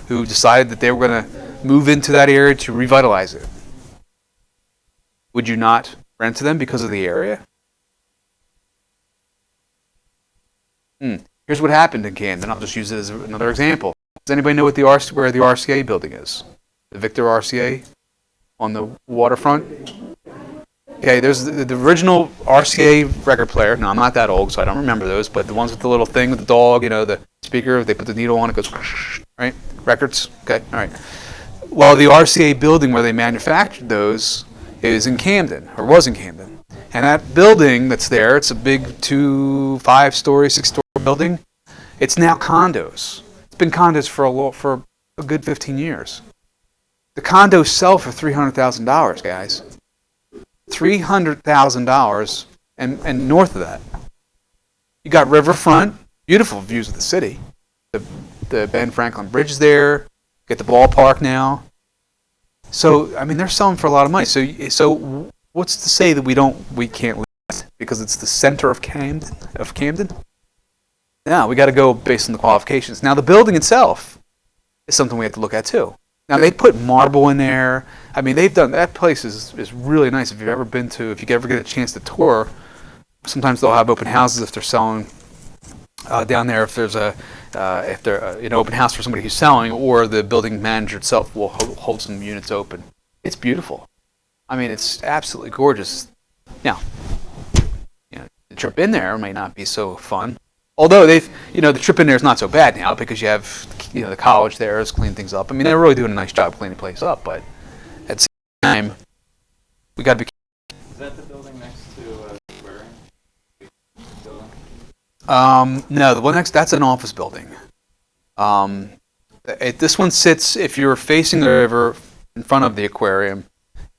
who decided that they were going to move into that area to revitalize it. Would you not rent to them because of the area? Here's what happened in Camden. I'll just use it as another example. Does anybody know where the RCA building is? The Victor RCA on the waterfront? Okay, there's the original RCA record player. No, I'm not that old, so I don't remember those, but the ones with the little thing with the dog, the speaker, they put the needle on, it goes, right? Records? Okay, all right. Well, the RCA building where they manufactured those is in Camden, or was in Camden. And that building that's there, it's a big 5-story, 6-story building. It's now condos. It's been condos for a good 15 years. The condos sell for $300,000, guys. $300,000 and north of that. You got riverfront, beautiful views of the city. The Ben Franklin Bridge is there. Get the ballpark now. So, I mean, they're selling for a lot of money. So what's to say that we can't list because it's the center of Camden? No, we got to go based on the qualifications. Now, the building itself is something we have to look at too. Now, they put marble in there. I mean, they've done, that place is really nice. If you ever get a chance to tour, sometimes they'll have open houses if they're selling down there. If there's an open house for somebody who's selling, or the building manager itself will hold some units open. It's beautiful. I mean, it's absolutely gorgeous. Now, the trip in there may not be so fun. Although the trip in there is not so bad now because you have, the college there has cleaned things up. I mean, they're really doing a nice job cleaning the place up, but at the same time, We got to be. Is that the building next to the aquarium? Building? No, the one next, that's an office building. This one sits, if you're facing the river in front of the aquarium,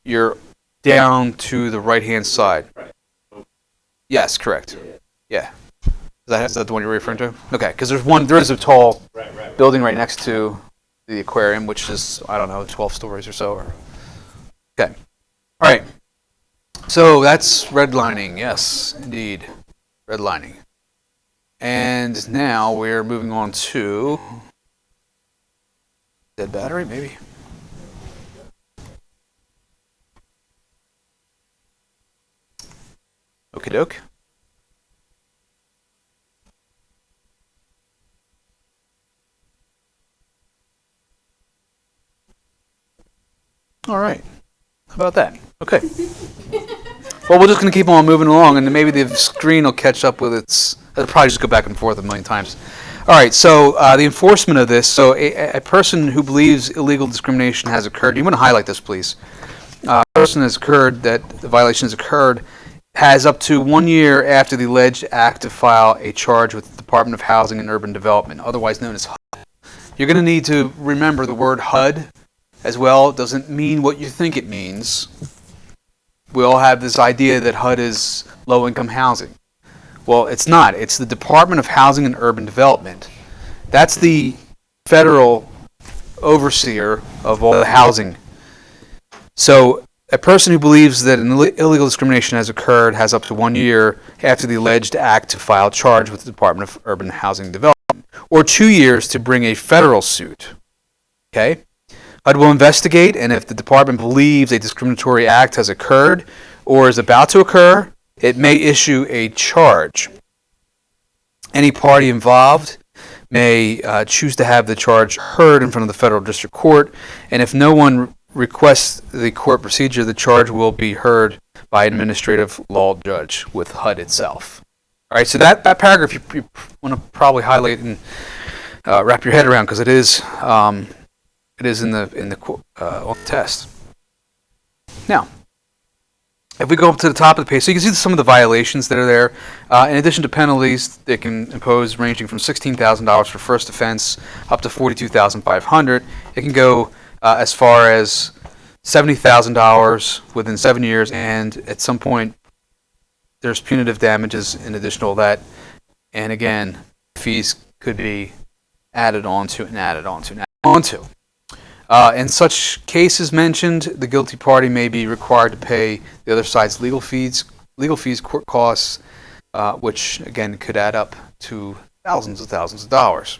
you're down to the right-hand side. Right. Yes, correct. Yeah. Is that the one you're referring to? Okay, because there is a tall Right. building right next to the aquarium, which is, I don't know, 12 stories or so. Okay. All right. So that's redlining. Yes, indeed. Redlining. And now we're moving on to dead battery, maybe. Okie doke. All right. How about that? Okay. Well, we're just going to keep on moving along, and then maybe the screen will catch up with its. It'll probably just go back and forth a million times. All right. So the enforcement of this. So a person who believes illegal discrimination has occurred. You want to highlight this, please. A person has occurred that the violation has occurred has up to 1 year after the alleged act to file a charge with the Department of Housing and Urban Development, otherwise known as HUD. You're going to need to remember the word HUD as well. It doesn't mean what you think it means. We all have this idea that HUD is low-income housing. Well, it's not. It's the Department of Housing and Urban Development. That's the federal overseer of all the housing. So a person who believes that an illegal discrimination has occurred has up to 1 year after the alleged act to file a charge with the Department of Urban Housing Development, or 2 years to bring a federal suit. Okay? HUD will investigate, and if the department believes a discriminatory act has occurred or is about to occur, it may issue a charge. Any party involved may choose to have the charge heard in front of the federal district court, and if no one requests the court procedure, the charge will be heard by an administrative law judge with HUD itself. All right, so that paragraph you want to probably highlight and wrap your head around, because it is in the test. Now, if we go up to the top of the page, so you can see some of the violations that are there. In addition to penalties, they can impose ranging from $16,000 for first offense up to $42,500. It can go as far as $70,000 within 7 years, and at some point, there's punitive damages in addition to all that. And again, fees could be added onto and added onto and added onto. In such cases mentioned, the guilty party may be required to pay the other side's legal fees, court costs, which again could add up to thousands of dollars.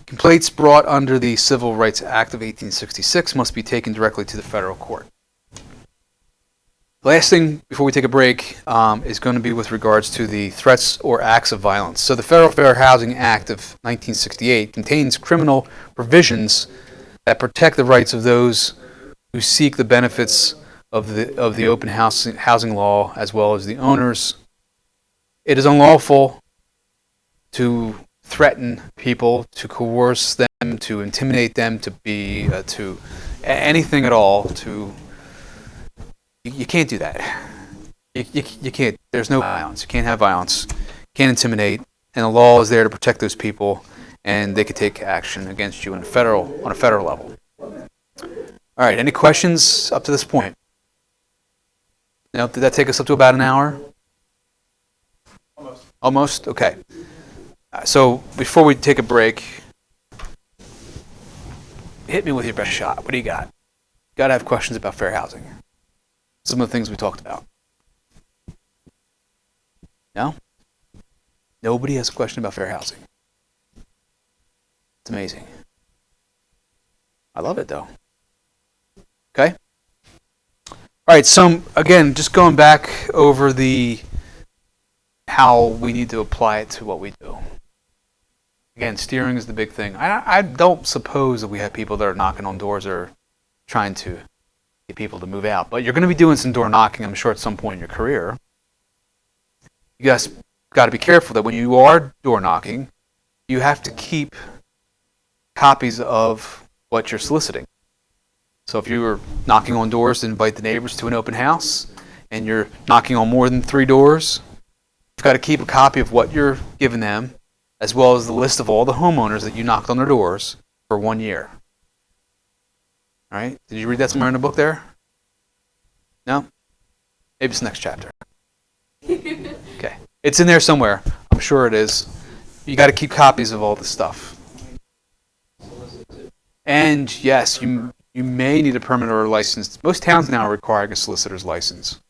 Complaints brought under the Civil Rights Act of 1866 must be taken directly to the federal court. Last thing before we take a break is going to be with regards to the threats or acts of violence. So the Federal Fair Housing Act of 1968 contains criminal provisions that protect the rights of those who seek the benefits of the open housing law, as well as the owners. It is unlawful to threaten people, to coerce them, to intimidate them, to be to anything at all. You can't do that. You can't. There's no violence. You can't have violence. You can't intimidate. And the law is there to protect those people, and they could take action against you on a federal level. All right. Any questions up to this point? Now, did that take us up to about an hour? Almost. Okay. So before we take a break, hit me with your best shot. What do you got? You got to have questions about fair housing. Some of the things we talked about. No? Nobody has a question about fair housing. It's amazing. I love it, though. Okay? All right, so again, just going back over how we need to apply it to what we do. Again, steering is the big thing. I don't suppose that we have people that are knocking on doors or trying to get people to move out. But you're going to be doing some door knocking, I'm sure, at some point in your career. You guys got to be careful that when you are door knocking, you have to keep copies of what you're soliciting. So if you were knocking on doors to invite the neighbors to an open house, and you're knocking on more than 3 doors, you've got to keep a copy of what you're giving them, as well as the list of all the homeowners that you knocked on their doors for 1 year. All right? Did you read that somewhere in the book there? No? Maybe it's the next chapter. Okay. It's in there somewhere. I'm sure it is. You got to keep copies of all this stuff. And yes, you may need a permit or a license. Most towns now are requiring a solicitor's license.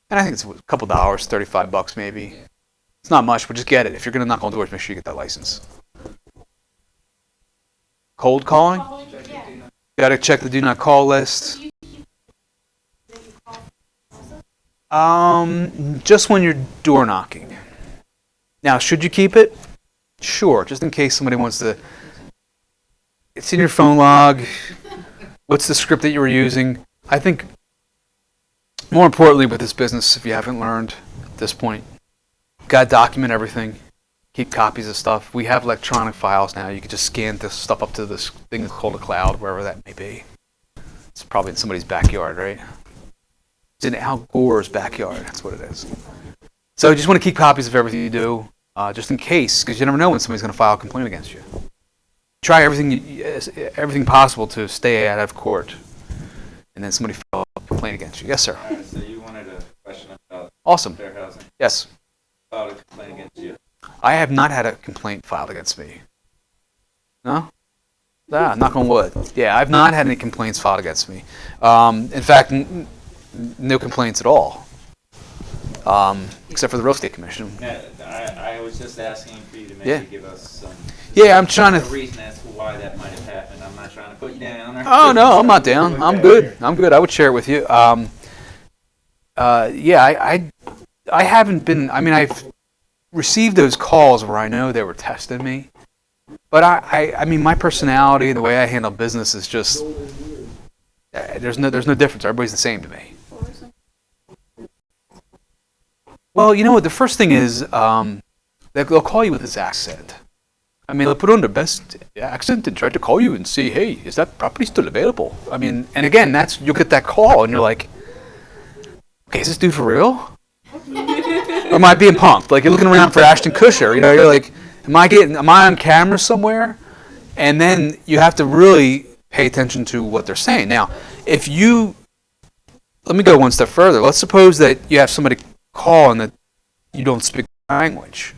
And I think it's a couple dollars, $35 maybe. It's not much, but just get it. If you're going to knock on doors, make sure you get that license. Cold calling? Yeah. You got to check the do not call list. Just when you're door knocking. Now, should you keep it? Sure, just in case somebody wants to. It's in your phone log. What's the script that you were using? I think, more importantly with this business, if you haven't learned at this point, you've got to document everything. Keep copies of stuff. We have electronic files now. You can just scan this stuff up to this thing that's called a cloud, wherever that may be. It's probably in somebody's backyard, right? It's in Al Gore's backyard. That's what it is. So you just want to keep copies of everything you do, just in case, because you never know when somebody's going to file a complaint against you. Try everything possible to stay out of court, and then somebody file a complaint against you. Yes, sir. All right, so you wanted a question about Awesome. fair housing. Yes. Filed a complaint against you. I have not had a complaint filed against me. No? Ah, knock on wood. Yeah, I've not had any complaints filed against me. In fact, no complaints at all, except for the real estate commission. Yeah, I was just asking for you to maybe Yeah. give us some Yeah, I'm trying a to. reason as to why that might have happened. I'm not trying to put you down. Or Oh no, I'm not down. I'm good. I'm good. I would share it with you. Yeah, I haven't been. I mean, I've received those calls where I know they were testing me, but I mean, my personality, the way I handle business is just. There's no difference. Everybody's the same to me. Well, you know what? The first thing is they'll call you with this accent. I mean, they'll put on their best accent and try to call you and say, "Hey, is that property still available?" I mean, and again, you'll get that call and you're like, "Okay, is this dude for real? Or am I being punked?" Like you're looking around for Ashton Kutcher. You know, you're like, "Am I on camera somewhere?" And then you have to really pay attention to what they're saying. Now, let me go one step further. Let's suppose that you have somebody call and that you don't speak the language.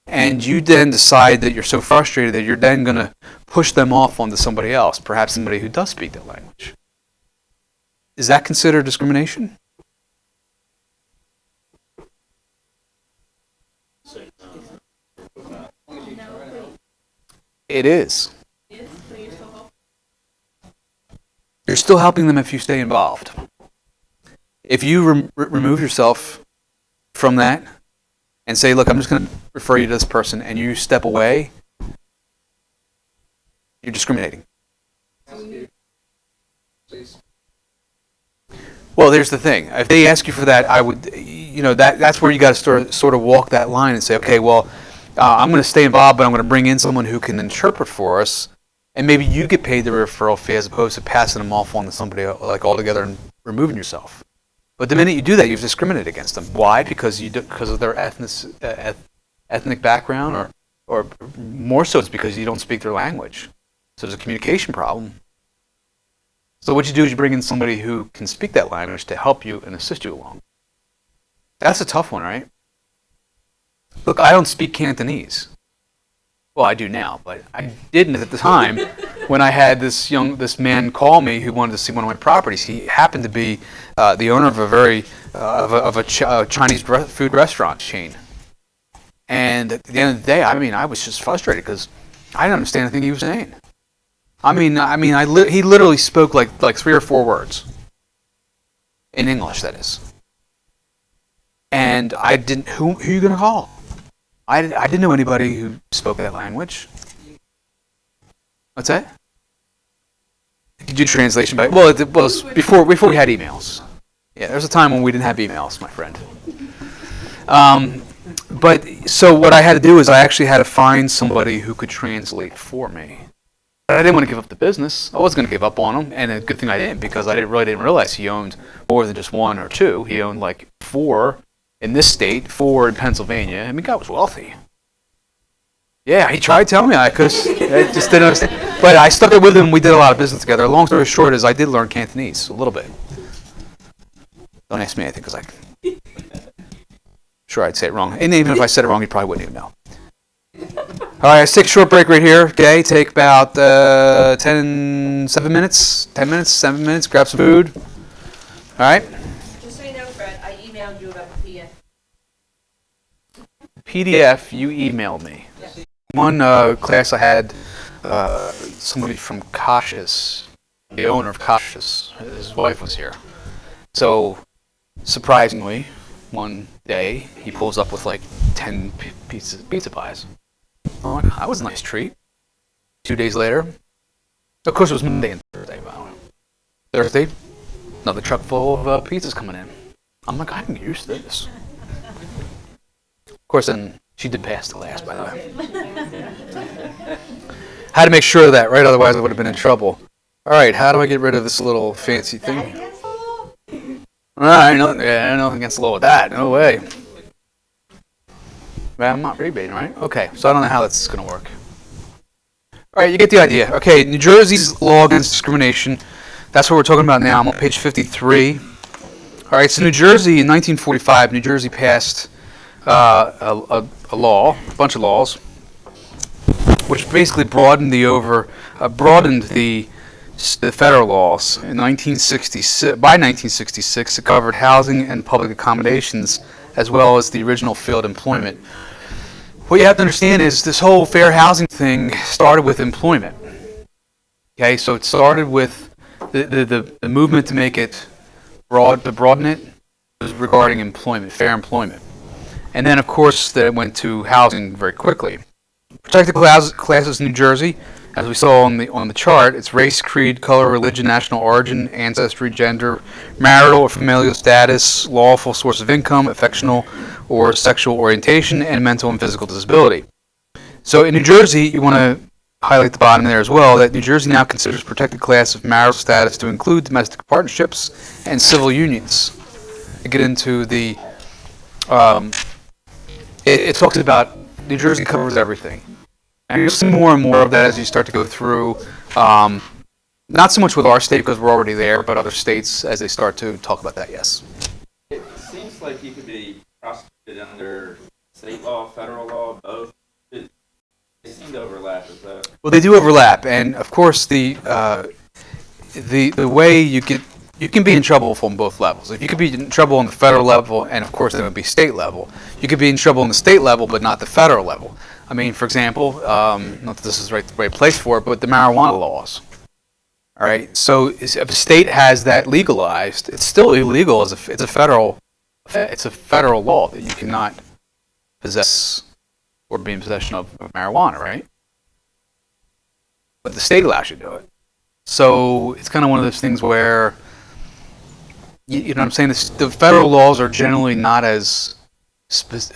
And you then decide that you're so frustrated that you're then going to push them off onto somebody else, perhaps somebody who does speak that language. Is that considered discrimination? It is. You're still helping them if you stay involved. If you remove yourself from that and say, look, I'm just going to refer you to this person, and you step away, you're discriminating. Well, there's the thing. If they ask you for that, I would, that's where you got to sort of walk that line and say, okay, well, I'm going to stay involved, but I'm going to bring in someone who can interpret for us, and maybe you get paid the referral fee as opposed to passing them off on to somebody like altogether and removing yourself. But the minute you do that, you've discriminated against them. Why? Because of their ethnic background, or more so, it's because you don't speak their language. So there's a communication problem. So what you do is you bring in somebody who can speak that language to help you and assist you along. That's a tough one, right? Look, I don't speak Cantonese. Well, I do now, but I didn't at the time when I had this man call me who wanted to see one of my properties. He happened to be the owner of a Chinese food restaurant chain. And at the end of the day, I was just frustrated because I didn't understand anything he was saying. He literally spoke like 3 or 4 words in English, that is. And I didn't. Who are you gonna call? I didn't know anybody who spoke that language. What's that? You could do translation, but it was before we had emails. Yeah, there was a time when we didn't have emails, my friend. But so what I had to do is I actually had to find somebody who could translate for me. But I didn't want to give up the business. I wasn't going to give up on him, and a good thing I didn't, because I didn't realize he owned more than just one or two. He owned like 4 in this state, 4 in Pennsylvania. I mean, God was wealthy. Yeah, he tried telling me I just didn't understand. But I stuck it with him. We did a lot of business together. Long story short is I did learn Cantonese a little bit. Don't ask me anything, because I'm sure I'd say it wrong. And even if I said it wrong, you probably wouldn't even know. All right, let's take a short break right here. Okay, take about 7 minutes, 7 minutes, grab some food. All right? Just so you know, Fred, I emailed you about the PDF. PDF, you emailed me. Yes. One class I had somebody from Cautious, the owner of Cautious, his wife was here. So, surprisingly, one day, he pulls up with like 10 pizza pies. I'm like, that was a nice treat. 2 days later, of course it was Monday and Thursday, but I don't know. Thursday, another truck full of pizzas coming in. I'm like, I can get used to this. Of course, then she did pass the last, by the way. Had to make sure of that, right? Otherwise, I would have been in trouble. All right, how do I get rid of this little fancy thing? Nothing against the law with that. No way. Man, I'm not rebating, right? Okay, so I don't know how that's going to work. All right, you get the idea. Okay, New Jersey's law against discrimination. That's what we're talking about now. I'm on page 53. All right, so New Jersey, in 1945, New Jersey passed a law, a bunch of laws, which basically broadened the federal laws. In 1966, by 1966, it covered housing and public accommodations, as well as the original field employment. What you have to understand is this whole fair housing thing started with employment. Okay, so it started with the movement to make it broaden it was regarding employment, fair employment. And then, of course, that went to housing very quickly. Protected classes in New Jersey, as we saw on the chart, it's race, creed, color, religion, national origin, ancestry, gender, marital or familial status, lawful source of income, affectional or sexual orientation, and mental and physical disability. So in New Jersey, you want to highlight the bottom there as well, that New Jersey now considers protected class of marital status to include domestic partnerships and civil unions. To get into the, it talks about, New Jersey covers everything. And you'll see more and more of that as you start to go through, not so much with our state because we're already there, but other states as they start to talk about that, yes. It seems like you could be prosecuted under state law, federal law, both. They seem to overlap, is that? Well, they do overlap, and of course the way you can be in trouble from both levels. If you could be in trouble on the federal level, and of course it would be state level, you could be in trouble on the state level, but not the federal level. I mean, for example, not that this is the right place for it, but the marijuana laws. All right, so if a state has that legalized, it's still illegal it's a federal law that you cannot possess or be in possession of marijuana, right? But the state allows you to do it. So it's kind of one of those things where, you know what I'm saying? The federal laws are generally not as,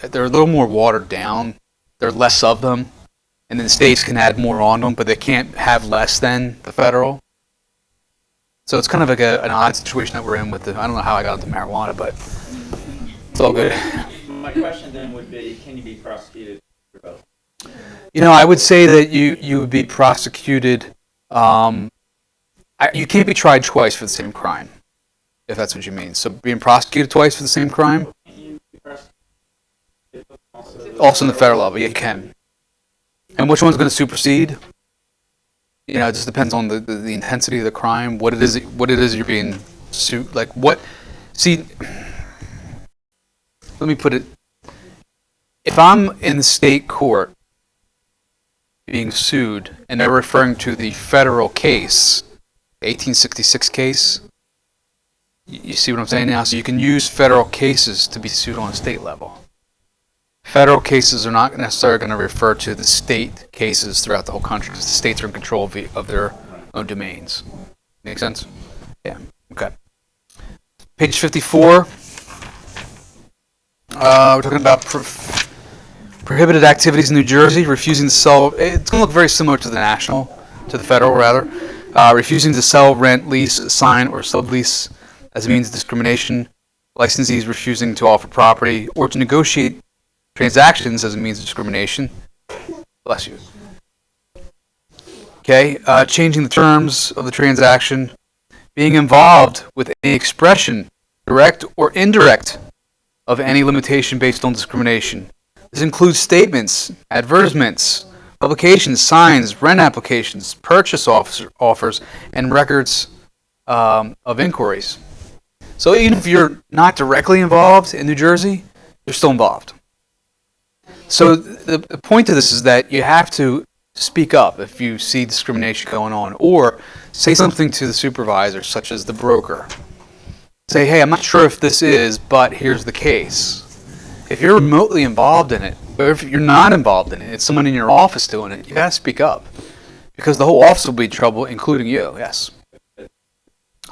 they're a little more watered down. There are less of them, and then states can add more on them, but they can't have less than the federal. So it's kind of like an odd situation that we're in with I don't know how I got into marijuana, but it's all good. My question then would be, can you be prosecuted for both? You know, I would say that you would be prosecuted, you can't be tried twice for the same crime, if that's what you mean. So being prosecuted twice for the same crime? Can you be prosecuted Also in the federal level, yeah, you can. And which one's going to supersede? You know, it just depends on the intensity of the crime, what it is you're being sued, like what. See, let me put it. If I'm in the state court being sued, and they're referring to the federal case, the 1866 case, you see what I'm saying now? So you can use federal cases to be sued on a state level. Federal cases are not necessarily going to refer to the state cases throughout the whole country because the states are in control of their own domains. Make sense? Yeah. Okay. Page 54. We're talking about prohibited activities in New Jersey, refusing to sell. It's going to look very similar to the national to the federal rather, refusing to sell, rent, lease, assign, or sublease as a means of discrimination, licensees refusing to offer property or to negotiate transactions as a means of discrimination. Bless you. Okay, changing the terms of the transaction, being involved with any expression, direct or indirect, of any limitation based on discrimination. This includes statements, advertisements, publications, signs, rent applications, purchase offers, and records of inquiries. So even if you're not directly involved in New Jersey, you're still involved. So the point of this is that you have to speak up if you see discrimination going on, or say something to the supervisor, such as the broker. Say, hey, I'm not sure if this is, but here's the case. If you're remotely involved in it, or if you're not involved in it, it's someone in your office doing it, you gotta speak up. Because the whole office will be in trouble, including you, yes.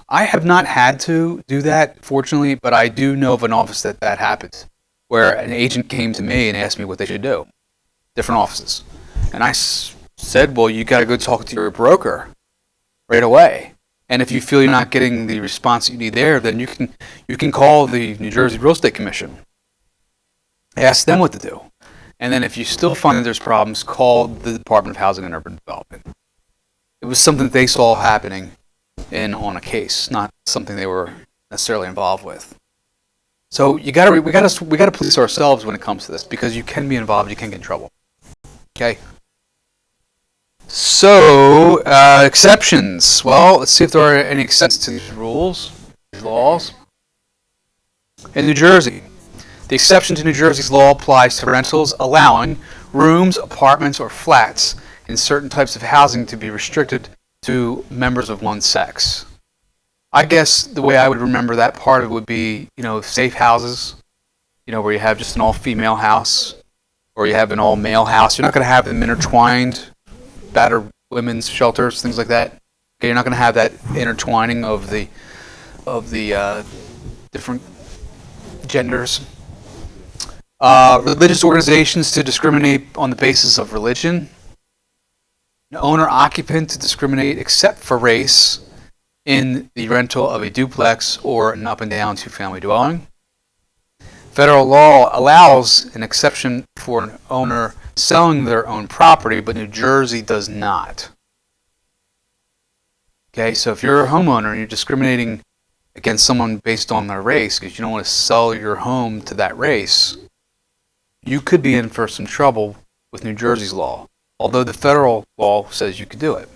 I have not had to do that, fortunately, but I do know of an office that happens, where an agent came to me and asked me what they should do. Different offices. And I said, well, you gotta go talk to your broker right away. And if you feel you're not getting the response that you need there, then you can call the New Jersey Real Estate Commission. Ask them what to do. And then if you still find that there's problems, call the Department of Housing and Urban Development. It was something that they saw happening on a case, not something they were necessarily involved with. So we gotta police ourselves when it comes to this, because you can be involved, you can get in trouble. Okay. So exceptions. Well, let's see if there are any exceptions to these rules, these laws. In New Jersey, the exception to New Jersey's law applies to rentals allowing rooms, apartments, or flats in certain types of housing to be restricted to members of one sex. I guess the way I would remember that part of it would be, safe houses, where you have just an all-female house, or you have an all-male house. You're not going to have them intertwined, battered women's shelters, things like that. Okay, you're not going to have that intertwining of the different genders. Religious organizations to discriminate on the basis of religion. An owner-occupant to discriminate except for race in the rental of a duplex or an up-and-down two-family dwelling. Federal law allows an exception for an owner selling their own property, but New Jersey does not. Okay, so if you're a homeowner and you're discriminating against someone based on their race because you don't want to sell your home to that race, you could be in for some trouble with New Jersey's law, although the federal law says you could do it.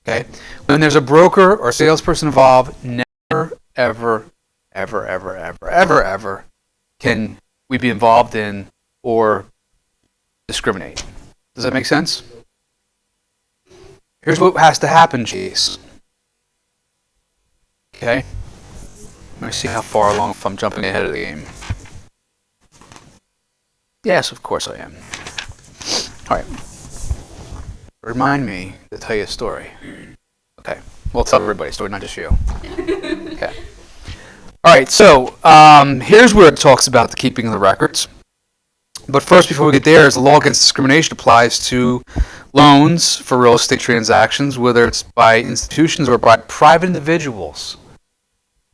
Okay? When there's a broker or salesperson involved, never, ever, ever, ever, ever, ever, ever can we be involved in or discriminate. Does that make sense? Here's what has to happen, Chase. Okay? Let me see how far along, if I'm jumping ahead of the game. Yes, of course I am. All right. Remind me to tell you a story. Okay. Well, tell everybody a story, not just you. Okay. All right, so here's where it talks about the keeping of the records. But first, before we get there, is the law against discrimination applies to loans for real estate transactions, whether it's by institutions or by private individuals.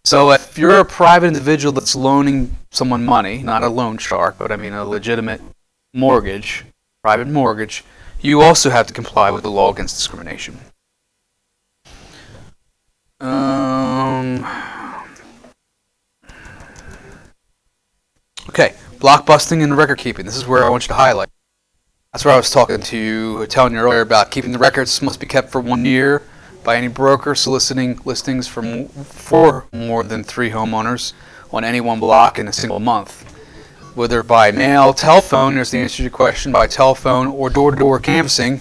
So if you're a private individual that's loaning someone money, not a loan shark, but I mean a legitimate mortgage, private mortgage, you also have to comply with the law against discrimination. Okay, blockbusting and record keeping. This is where I want you to highlight. That's where I was telling you earlier about keeping the records must be kept for 1 year by any broker soliciting listings for more than 3 homeowners on any one block in a single month. Whether by mail, telephone, there's the answer to your question, by telephone or door-to-door canvassing,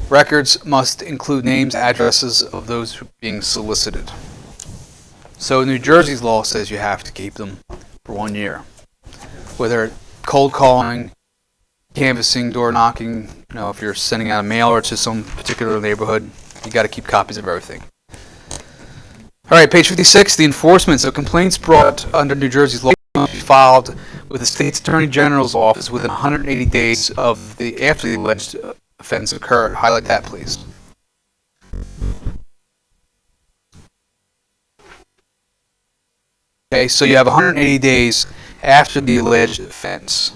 records must include names, addresses of those being solicited. So New Jersey's law says you have to keep them for 1 year. Whether cold calling, canvassing, door knocking, if you're sending out a mailer to some particular neighborhood, you got to keep copies of everything. All right, page 56, the enforcement. So complaints brought under New Jersey's law must be filed with the state's attorney general's office within 180 days after the alleged offense occurred. Highlight that, please. Okay, so you have 180 days after the alleged offense.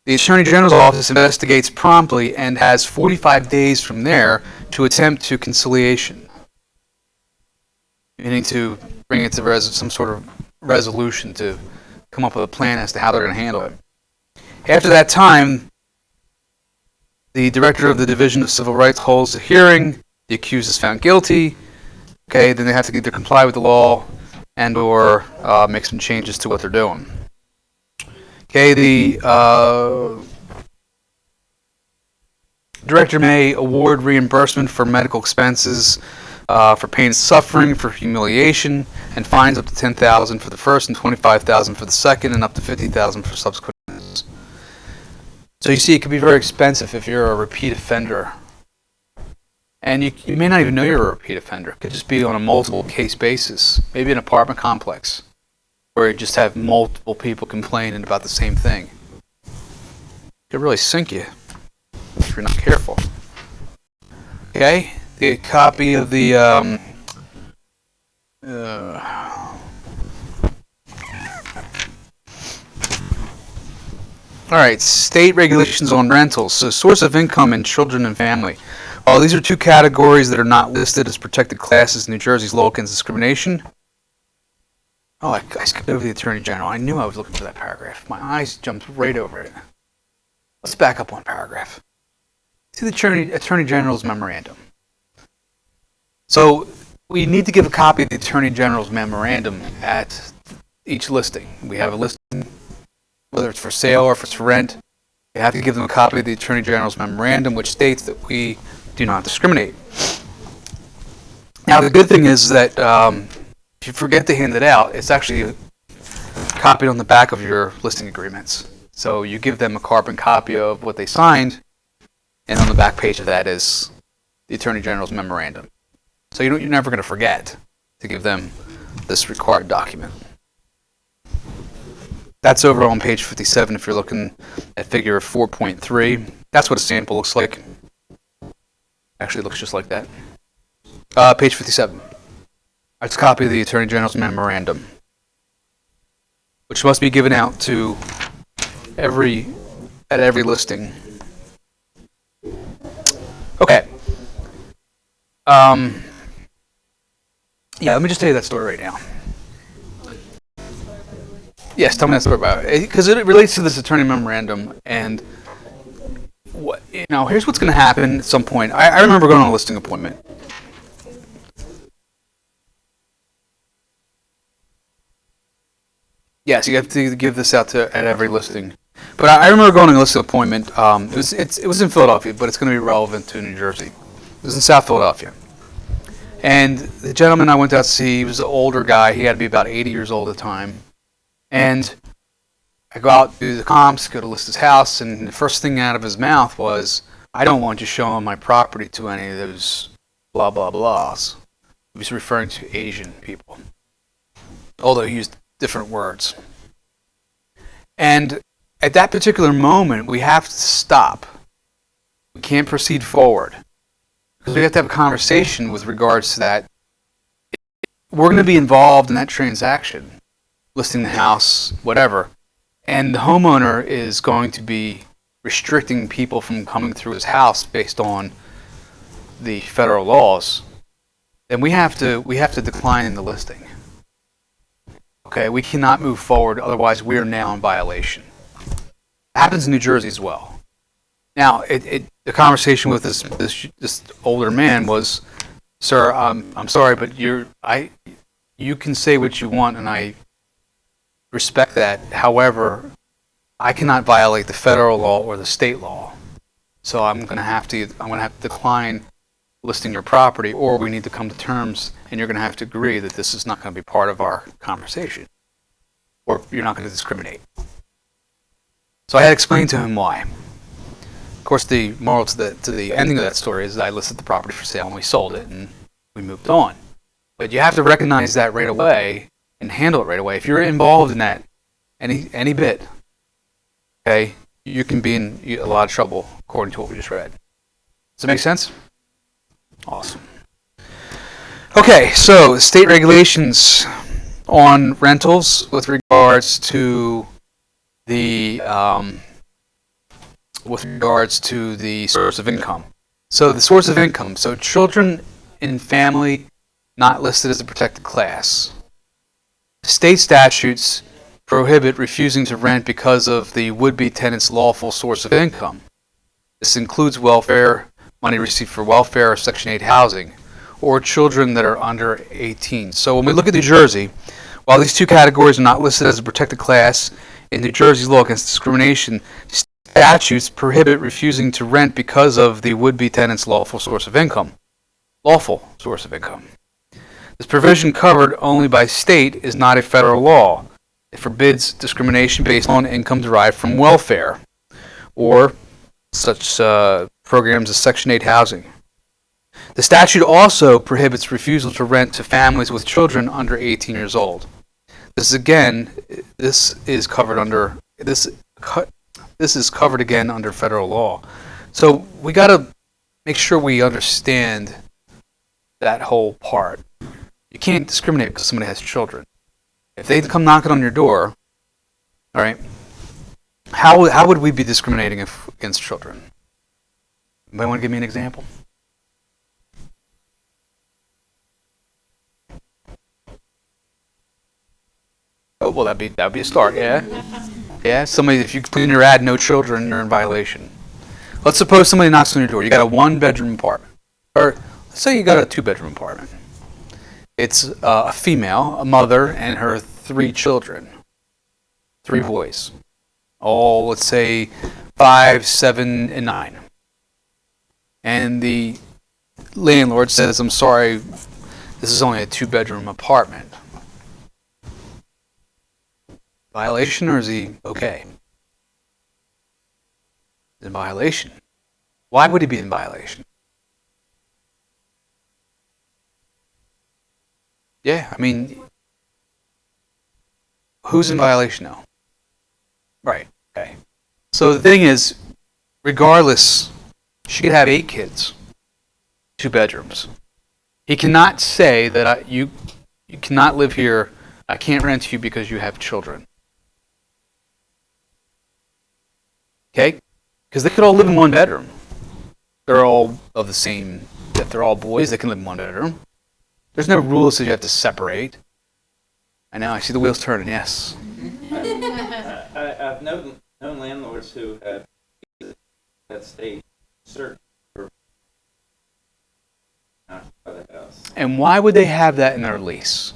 The Attorney General's office investigates promptly and has 45 days from there to attempt to conciliation, meaning to bring it to some sort of resolution, to come up with a plan as to how they're going to handle it. After that time, the director of the Division of Civil Rights holds a hearing. The accused is found guilty. Okay, then they have to either comply with the law and or make some changes to what they're doing. Okay, the director may award reimbursement for medical expenses, for pain and suffering, for humiliation, and fines up to $10,000 for the first and $25,000 for the second, and up to $50,000 for subsequent. So you see, it can be very expensive if you're a repeat offender. And you may not even know you're a repeat offender. It could just be on a multiple case basis. Maybe an apartment complex where you just have multiple people complaining about the same thing. It could really sink you if you're not careful. Okay, the copy of the all right, state regulations on rentals. So source of income and children and family. While these are two categories that are not listed as protected classes in New Jersey's law against discrimination. Oh, I skipped over the Attorney General. I knew I was looking for that paragraph. My eyes jumped right over it. Let's back up one paragraph. See the Attorney General's memorandum. So we need to give a copy of the Attorney General's memorandum at each listing. We have a listing, whether it's for sale or if it's for rent. We have to give them a copy of the Attorney General's memorandum, which states that we do not discriminate. Now, the good thing is that if you forget to hand it out, it's actually copied on the back of your listing agreements. So you give them a carbon copy of what they signed, and on the back page of that is the Attorney General's memorandum. So you're never going to forget to give them this required document. That's over on page 57 if you're looking at figure 4.3. That's what a sample looks like. Actually, it looks just like that. Page 57. That's a copy of the Attorney General's memorandum, which must be given out to every listing. Okay. Yeah, let me just tell you that story right now. Yes, tell me that story about it, because it relates to this attorney memorandum. And here's what's going to happen at some point. I remember going on a listing appointment. Yes, you have to give this out at every listing. But I remember going on a listing appointment. It was in Philadelphia, but it's going to be relevant to New Jersey. It was in South Philadelphia. And the gentleman I went out to see, he was an older guy. He had to be about 80 years old at the time. And I go out, do the comps, go to list his house, and the first thing out of his mouth was, I don't want you showing my property to any of those blah, blah, blahs. He was referring to Asian people, although he used different words. And at that particular moment, we have to stop. We can't proceed forward, because we have to have a conversation with regards to that. We're going to be involved in that transaction, listing the house, whatever, and the homeowner is going to be restricting people from coming through his house based on the federal laws, then we have to decline the listing. Okay, we cannot move forward, otherwise we are now in violation. It happens in New Jersey as well. Now, the conversation with this older man was, sir, I'm sorry, but you can say what you want, and I respect that. However, I cannot violate the federal law or the state law, so I'm going to have to decline listing your property, or we need to come to terms, and you're going to have to agree that this is not going to be part of our conversation, or you're not going to discriminate. So I had explained to him why. Of course, the moral to the ending of that story is that I listed the property for sale and we sold it and we moved on. But you have to recognize that right away and handle it right away. If you're involved in that any bit, okay, you can be in a lot of trouble according to what we just read. Does that make sense? Awesome. Okay, so state regulations on rentals with regards to the source of income. So the source of income. So children in family not listed as a protected class. State statutes prohibit refusing to rent because of the would-be tenant's lawful source of income. This includes welfare, money received for welfare or Section 8 housing, or children that are under 18. So when we look at New Jersey, while these two categories are not listed as a protected class, in New Jersey's law against discrimination, statutes prohibit refusing to rent because of the would-be tenant's lawful source of income. Lawful source of income. This provision covered only by state is not a federal law. It forbids discrimination based on income derived from welfare or such programs as Section 8 housing. The statute also prohibits refusal to rent to families with children under 18 years old. This is covered again under federal law. So we got to make sure we understand that whole part. You can't discriminate because somebody has children. If they come knocking on your door, all right, how would we be discriminating against children? Anybody want to give me an example? Oh, well, that'd be a start, yeah. Yeah, if you put in your ad, no children, you're in violation. Let's suppose somebody knocks on your door. You got a 1-bedroom apartment, or let's say you got a 2-bedroom apartment. It's a female, a mother, and her 3 children, 3 boys, all let's say 5, 7, and 9. And the landlord says, "I'm sorry, this is only a 2-bedroom apartment." Violation, or is he okay? He's in violation. Why would he be in violation? Yeah, I mean, who's in violation now? Right, okay. So the thing is, regardless, she could have 8 kids, 2 bedrooms. He cannot say that you cannot live here, I can't rent to you because you have children. Okay? Because they could all live in 1 bedroom. They're all of the same, if they're all boys, they can live in 1 bedroom. There's no rule that says you have to separate. I know, I see the wheels turning, yes. I've known landlords who have that state certain for not by the house. And why would they have that in their lease?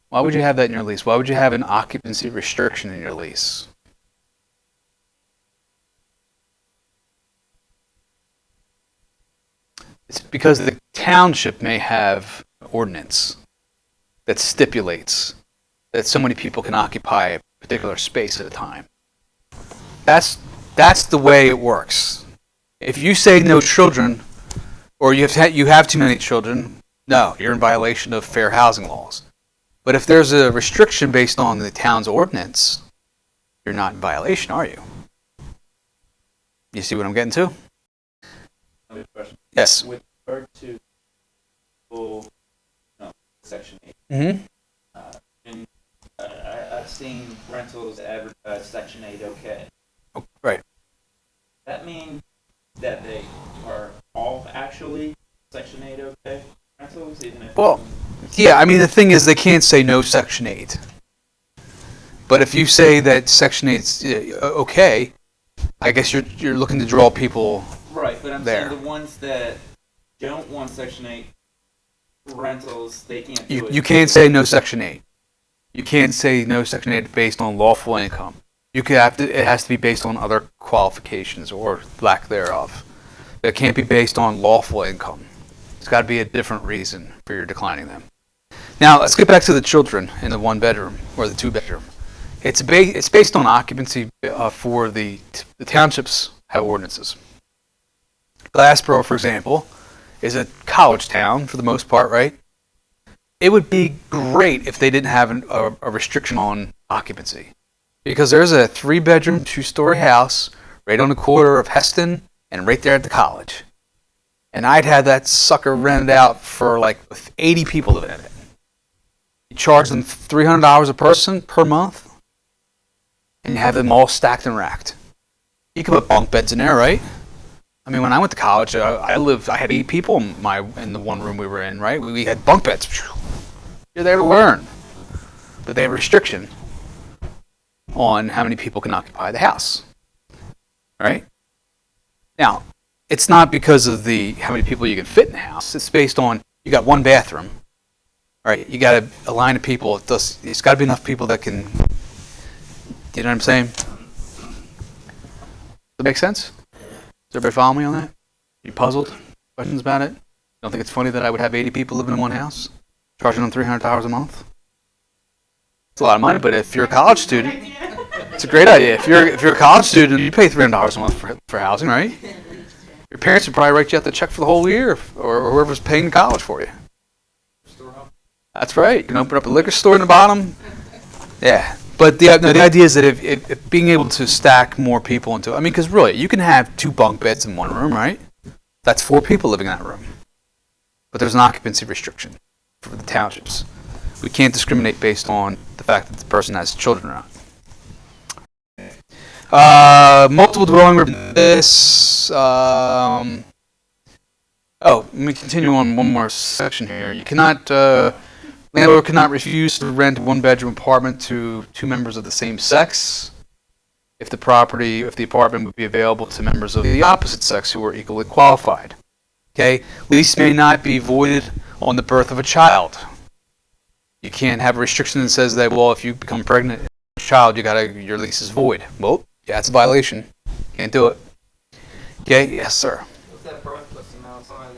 Why would you have that in your lease? Why would you have an occupancy restriction in your lease? It's because the township may have an ordinance that stipulates that so many people can occupy a particular space at a time. That's the way it works. If you say no children, or you have too many children, no, you're in violation of fair housing laws. But if there's a restriction based on the town's ordinance, you're not in violation, are you? You see what I'm getting to? Question. Yes. With regard to Section 8, Mm-hmm. I've seen rentals advertise Section 8 okay. Oh, right. That mean that they are all actually Section 8 okay rentals, even if Well, yeah, I mean, the thing is they can't say no Section 8. But if you say that Section 8's okay, I guess you're looking to draw people right, but I'm there. saying the ones that don't want Section 8 rentals, they can't do it. You can't say no Section 8. You can't say no Section 8 based on lawful income. It has to be based on other qualifications or lack thereof. It can't be based on lawful income. It's got to be a different reason for your declining them. Now, let's get back to the children in the 1 bedroom or the 2 bedroom. It's based on occupancy for the townships have ordinances. Glassboro, for example, is a college town for the most part, right? it would be great if they didn't have a restriction on occupancy. Because there's a 3-bedroom, 2-story house right on the corner of Heston and right there at the college. And I'd have that sucker rented out for like 80 people living in it. You charge them $300 a person per month, and you have them all stacked and racked. You can put bunk beds in there, right? I mean, when I went to college, I had 8 people in the one room we were in, right? We had bunk beds. You're there to learn. But they have a restriction on how many people can occupy the house, right? Now, it's not because of how many people you can fit in the house. It's based on, you got 1 bathroom, right? You got a line of people. It's got to be enough people that can, you know what I'm saying? Does that make sense? Does everybody follow me on that? You puzzled? Questions about it? Don't think it's funny that I would have 80 people living in one house, charging them $300 a month? It's a lot of money, but if you're a college student, it's a great idea. If you're a college student, you pay $300 a month for housing, right? Your parents would probably write you out the check for the whole year, or whoever's paying the college for you. That's right. You can open up a liquor store in the bottom. Yeah. But the idea is that if being able to stack more people into, I mean, because really, you can have 2 bunk beds in one room, right? That's 4 people living in that room. But there's an occupancy restriction for the townships. We can't discriminate based on the fact that the person has children or not. Multiple dwelling this. Let me continue on one more section here. You cannot. Landlord cannot refuse to rent a 1-bedroom apartment to 2 members of the same sex if the apartment would be available to members of the opposite sex who are equally qualified. Okay? Lease may not be voided on the birth of a child. You can't have a restriction that says that, well, if you become pregnant with a child, your lease is void. Well, yeah, it's a violation. Can't do it. Okay? Yes, sir. What's that birth listing outside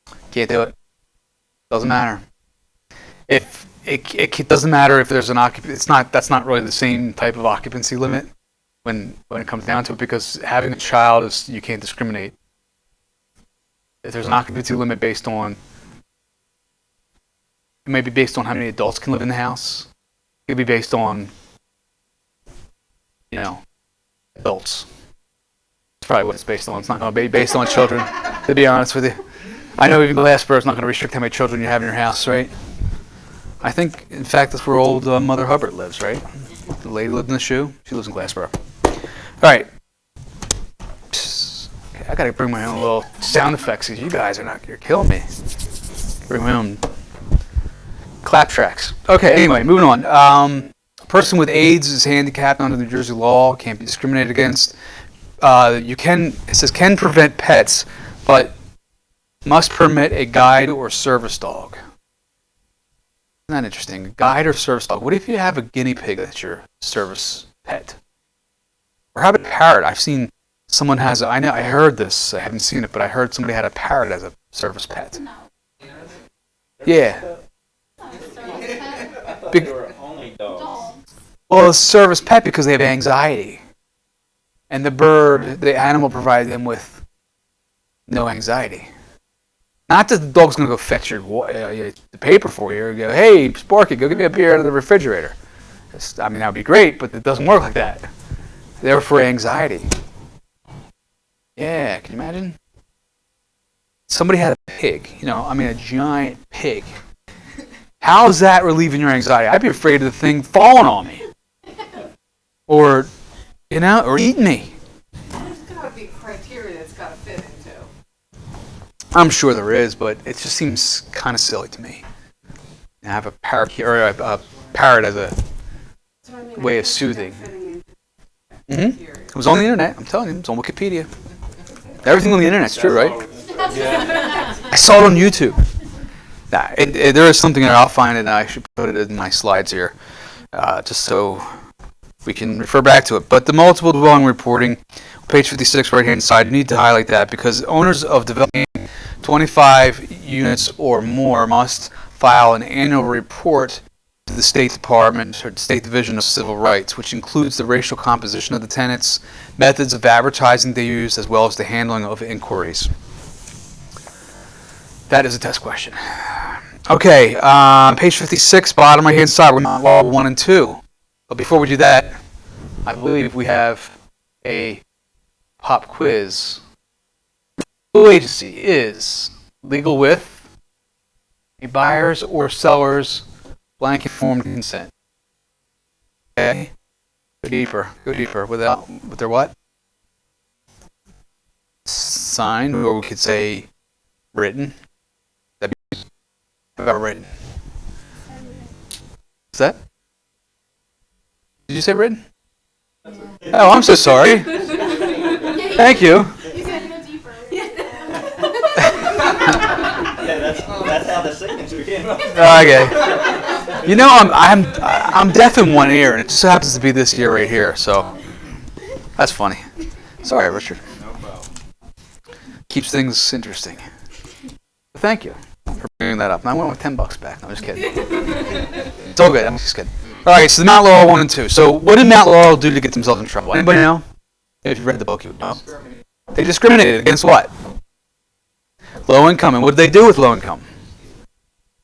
the Can't do it. Doesn't matter. If it doesn't matter if there's an occupancy. That's not really the same type of occupancy limit when it comes down to it, because having a child is, you can't discriminate. If there's an occupancy limit based on, it may be based on how many adults can live in the house. It could be based on, adults. It's probably what it's based on. It's not going to be based on children, to be honest with you. I know even Glassboro's not going to restrict how many children you have in your house, right? I think, in fact, that's where old Mother Hubbard lives, right? The lady lived in the shoe. She lives in Glassboro. All right. Okay, I got to bring my own little sound effects because you guys you're killing me. Bring my own clap tracks. Okay, anyway, moving on. A person with AIDS is handicapped under New Jersey law, can't be discriminated against. It says can prevent pets, but must permit a guide or service dog. Isn't that interesting? A guide or service dog. What if you have a guinea pig that's your service pet? Or how about a parrot? I've seen someone has, I heard this, I haven't seen it, but I heard somebody had a parrot as a service pet. Yeah. They were only dogs. Well, a service pet because they have anxiety. And the animal provided them with no anxiety. Not that the dog's going to go fetch the paper for you or go, hey, Sparky, go get me a beer out of the refrigerator. That would be great, but it doesn't work like that. They're for anxiety. Yeah, can you imagine? Somebody had a pig, a giant pig. How is that relieving your anxiety? I'd be afraid of the thing falling on me. Or eating me. There's got to be criteria that's got to fit into. I'm sure there is, but it just seems kind of silly to me. I have a parrot a parrot as a way of soothing. It was on the internet. I'm telling you, it's on Wikipedia. Everything on the internet's true, right? I saw it on YouTube. There is something that I'll find, and I should put it in my slides here, just so we can refer back to it. But the multiple dwelling reporting, page 56, right-hand side, you need to highlight that because owners of developing 25 units or more must file an annual report to the State Department or the State Division of Civil Rights, which includes the racial composition of the tenants, methods of advertising they use, as well as the handling of inquiries. That is a test question. Okay, page 56, bottom right hand side, we're on law 1 and 2. But before we do that, I believe we have a pop quiz. Legal agency is legal with a buyer's or seller's blank informed consent. Okay? Go deeper. With their what? Signed, or we could say written. That'd be about written. Is that? Did you say written? Oh, I'm so sorry. Thank you. Yeah, that's how the signature came up. Okay. You know, I'm deaf in one ear, and it just happens to be this ear right here. So that's funny. Sorry, Richard. No problem. Keeps things interesting. Thank you for bringing that up. And I want my $10 back. No, I'm just kidding. It's all good. I'm just kidding. All right. So the Mount Laurel 1 and 2. So what did Mount Laurel do to get themselves in trouble? Anybody know? If you read the book, you would know. They discriminated against what? Low income. And what did they do with low income?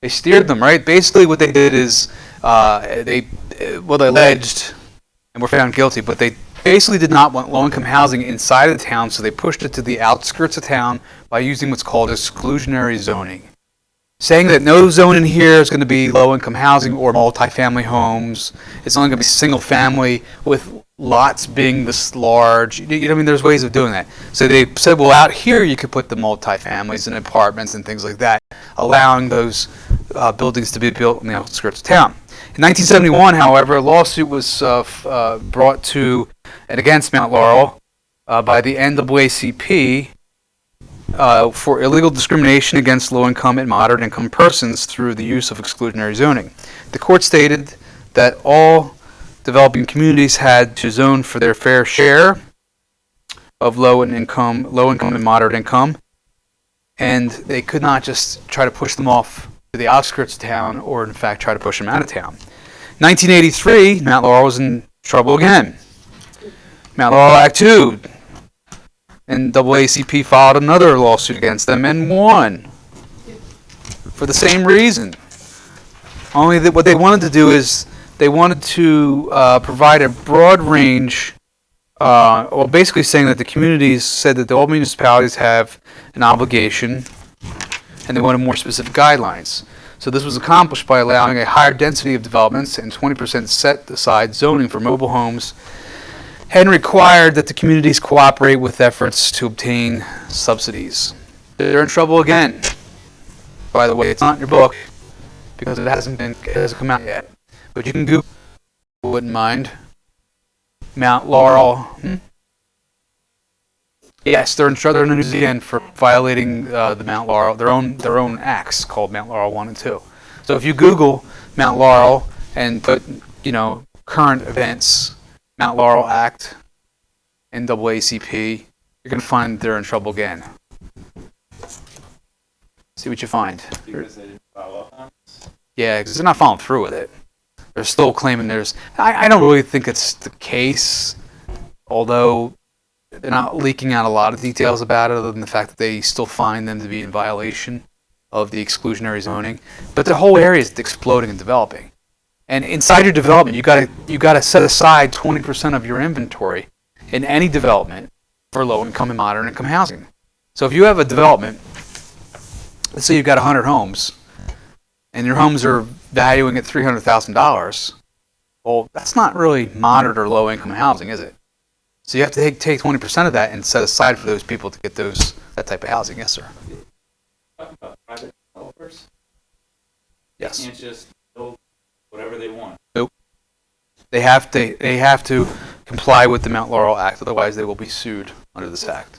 They steered them, right? Basically, what they did is they alleged and were found guilty, but they basically did not want low income housing inside of the town, so they pushed it to the outskirts of town by using what's called exclusionary zoning, saying that no zone in here is going to be low income housing or multifamily homes. It's only going to be single family with lots being this large. You know what I mean? There's ways of doing that. So they said, well, out here you could put the multifamilies and apartments and things like that, allowing those buildings to be built on the outskirts of town. In 1971, however, a lawsuit was brought to and against Mount Laurel by the NAACP for illegal discrimination against low-income and moderate-income persons through the use of exclusionary zoning. The court stated that all developing communities had to zone for their fair share of low income and moderate income, and they could not just try to push them off to the outskirts of town or, in fact, try to push them out of town. 1983, Mount Laurel was in trouble again. Mount Laurel Act 2, and NAACP filed another lawsuit against them and won for the same reason. Only that what they wanted to do is they wanted to provide a broad range, basically saying that the communities said that all municipalities have an obligation, and they wanted more specific guidelines. So this was accomplished by allowing a higher density of developments and 20% set-aside zoning for mobile homes, and required that the communities cooperate with efforts to obtain subsidies. They're in trouble again. By the way, it's not in your book because it hasn't come out yet. But you can Google, if you wouldn't mind. Mount Laurel. Yes, they're in the news again for violating the Mount Laurel, their own acts called Mount Laurel 1 and 2. So if you Google Mount Laurel and put, current events, Mount Laurel Act, NAACP, you're going to find they're in trouble again. See what you find. Because they didn't follow up on this. Yeah, because they're not following through with it. They're still claiming I don't really think it's the case, although they're not leaking out a lot of details about it other than the fact that they still find them to be in violation of the exclusionary zoning. But the whole area is exploding and developing. And inside your development, you got to set aside 20% of your inventory in any development for low income and moderate income housing. So if you have a development, let's say you've got 100 homes, and your homes are valuing at $300,000, well, that's not really moderate or low income housing, is it? So you have to take 20% of that and set aside for those people to get that type of housing. Yes, sir. Talking about private developers, Yes. they can't just build whatever they want. They have to comply with the Mount Laurel Act, otherwise they will be sued under this act.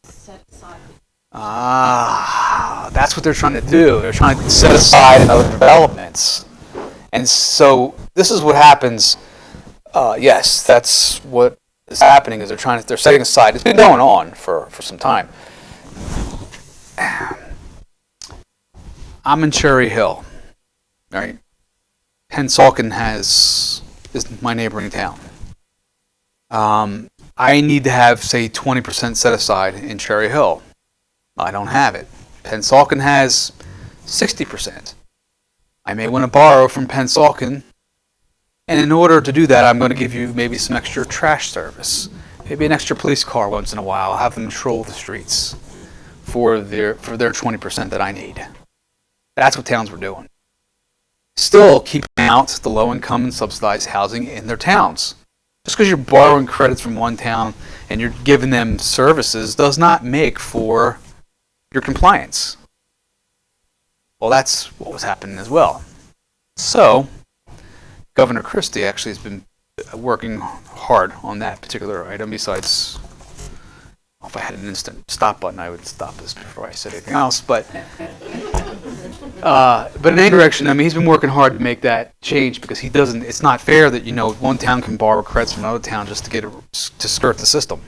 Set aside. That's what they're trying to do. They're trying to set aside other developments. And so this is what happens. Yes, that's what is happening. Is they're setting aside. It's been going on for some time. I'm in Cherry Hill, all right? Pennsauken is my neighboring town. I need to have, say, 20% set aside in Cherry Hill. I don't have it. Pennsauken has 60%. I may want to borrow from Pennsauken, and in order to do that, I'm going to give you maybe some extra trash service, maybe an extra police car once in a while. I'll have them patrol the streets for their 20% that I need. That's what towns were doing. Still keeping out the low-income and subsidized housing in their towns. Just because you're borrowing credits from one town and you're giving them services does not make for your compliance. Well, that's what was happening as well. So, Governor Christie actually has been working hard on that particular item. Besides, if I had an instant stop button, I would stop this before I said anything else. But in any direction, I mean, he's been working hard to make that change because he doesn't. It's not fair that one town can borrow credits from another town just to skirt the system.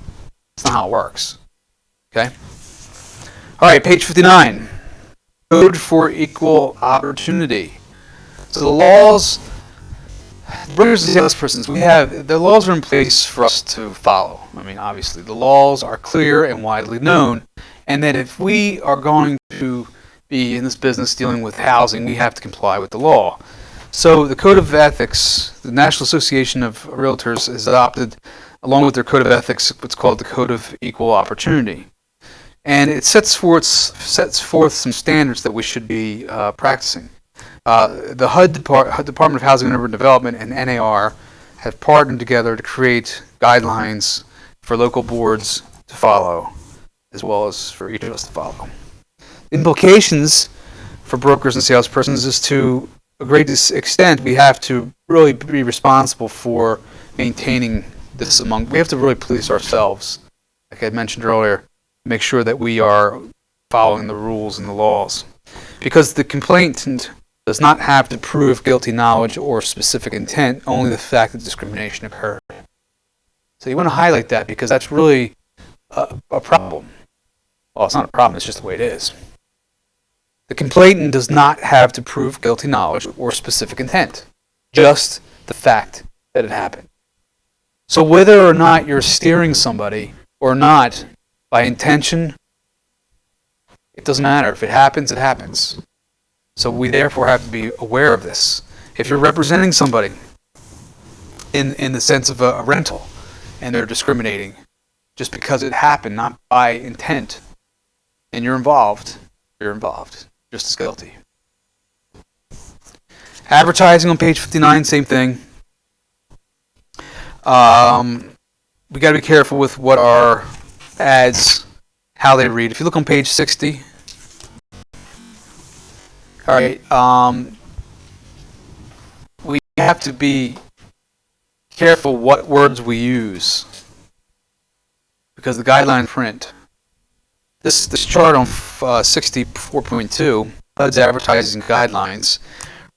That's not how it works. Okay. All right, page 59. Code for Equal Opportunity. So the laws, brokers and salespersons, the laws are in place for us to follow. I mean, obviously, the laws are clear and widely known, and that if we are going to be in this business dealing with housing, we have to comply with the law. So the Code of Ethics, the National Association of Realtors has adopted, along with their Code of Ethics, what's called the Code of Equal Opportunity. And it sets forth some standards that we should be practicing. The HUD Department of Housing and Urban Development and NAR have partnered together to create guidelines for local boards to follow, as well as for each of us to follow. Implications for brokers and salespersons is to a great extent we have to really be responsible for maintaining this we have to really police ourselves, like I mentioned earlier, make sure that we are following the rules and the laws. Because the complainant does not have to prove guilty knowledge or specific intent, only the fact that discrimination occurred. So you want to highlight that because that's really a problem. Well, it's not a problem, it's just the way it is. The complainant does not have to prove guilty knowledge or specific intent, just the fact that it happened. So whether or not you're steering somebody or not, by intention, it doesn't matter. If it happens, it happens. So we therefore have to be aware of this. If you're representing somebody in the sense of a rental and they're discriminating just because it happened, not by intent, and you're involved just as guilty. Advertising on page 59, same thing. We got to be careful with what our ads, how they read. If you look on page 60, all right, we have to be careful what words we use because the guideline print. This chart on 64.2, HUD's advertising guidelines.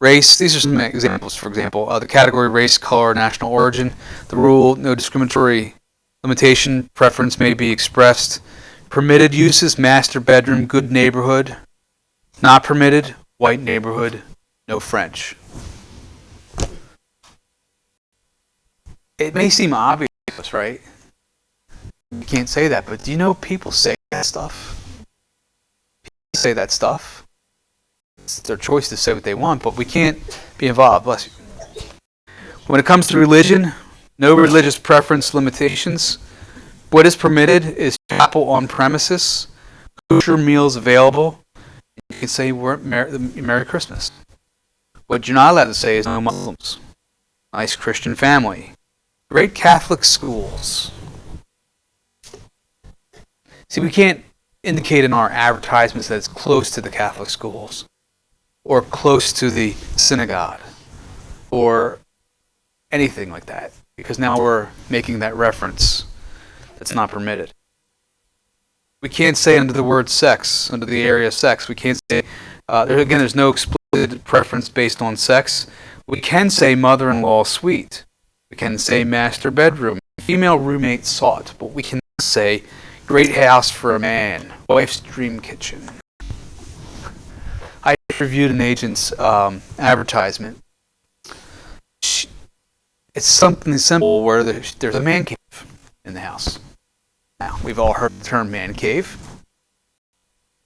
Race, these are some examples. For example, the category race, color, national origin. The rule, no discriminatory limitation, preference may be expressed. Permitted uses, master bedroom, good neighborhood. Not permitted, white neighborhood, no French. It may seem obvious, right? You can't say that, but do you know people say that stuff? People say that stuff. It's their choice to say what they want, but we can't be involved. Bless you. When it comes to religion, no religious preference limitations. What is permitted is chapel on premises, kosher meals available. You can say Merry Christmas. What you're not allowed to say is no Muslims. Nice Christian family. Great Catholic schools. See, we can't indicate in our advertisements that it's close to the Catholic schools or close to the synagogue or anything like that because now we're making that reference that's not permitted. We can't say under the word sex, under the area of sex. We can't say, there's no explicit preference based on sex. We can say mother-in-law suite. We can say master bedroom. Female roommate sought, but we cannot say great house for a man, wife's dream kitchen. I reviewed an agent's advertisement. It's something simple where there's a man cave in the house. Now, we've all heard the term man cave.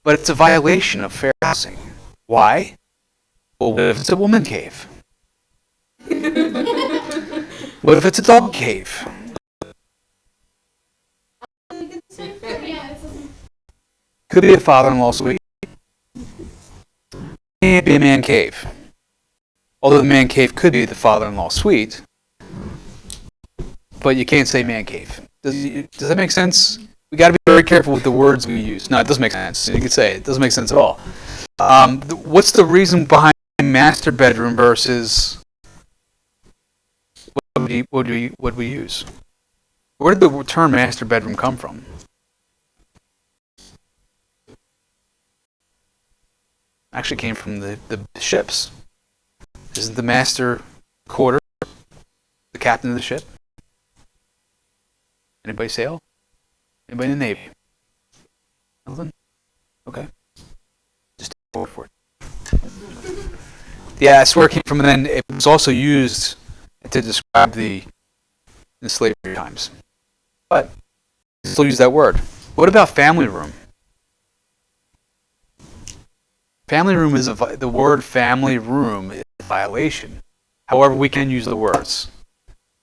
but it's a violation of fair housing. Why? Well, what if it's a woman cave? What if it's a dog cave? Could be a father-in-law suite. Can't be a man cave. Although the man cave could be the father-in-law suite, but you can't say man cave. Does that make sense? We got to be very careful with the words we use. No, it doesn't make sense. You could say it doesn't make sense at all. What's the reason behind master bedroom versus what would we use? Where did the term master bedroom come from? Actually came from the ships. Isn't the master quarter the captain of the ship? Anybody sail? Anybody in the Navy? Nothing? Okay. Just take my word for it. Yeah, that's where it came from, and then it was also used to describe the slavery times. But still use that word. What about family room? Family room is the word family room is a violation. However, we can use the words.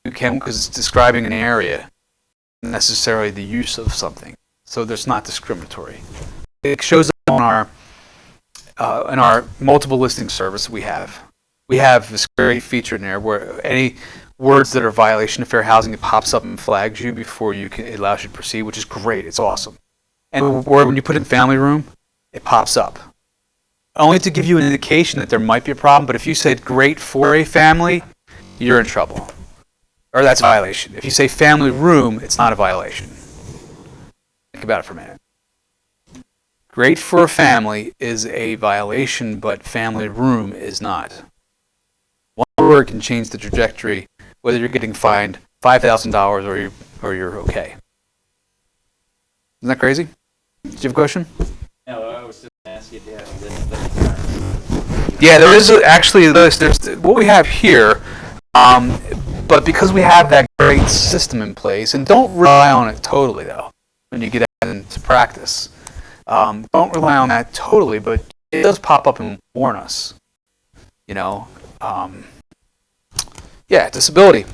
You can, because it's describing an area, not necessarily the use of something. So there's not discriminatory. It shows up on in our multiple listing service we have. We have this great feature in there where any words that are a violation of fair housing, it pops up and flags you before it allows you to proceed, which is great. It's awesome. And when you put in family room, it pops up. Only to give you an indication that there might be a problem, but if you say great for a family, you're in trouble. Or that's a violation. If you say family room, it's not a violation. Think about it for a minute. Great for a family is a violation, but family room is not. One word can change the trajectory, whether you're getting fined $5,000 or you're okay. Isn't that crazy? Did you have a question? No, I was just asking if you have this. Yeah, there is actually a list. There's what we have here, but because we have that great system in place, and don't rely on it totally though when you get out into practice. Don't rely on that totally, but it does pop up and warn us. You know, yeah, disability.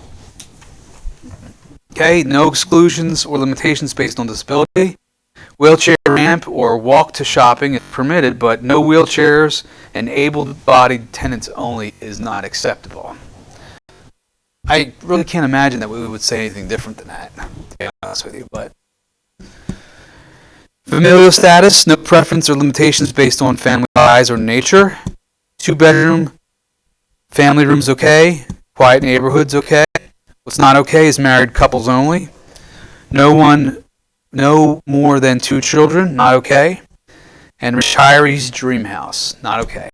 Okay, no exclusions or limitations based on disability. Wheelchair ramp or walk to shopping is permitted, but no wheelchairs and able-bodied tenants only is not acceptable. I really can't imagine that we would say anything different than that, to be honest with you. But familial status, no preference or limitations based on family size or nature. 2-bedroom, family rooms okay. Quiet neighborhoods okay. What's not okay is married couples only. No more than 2 children, not okay. And retirees' dream house, not okay.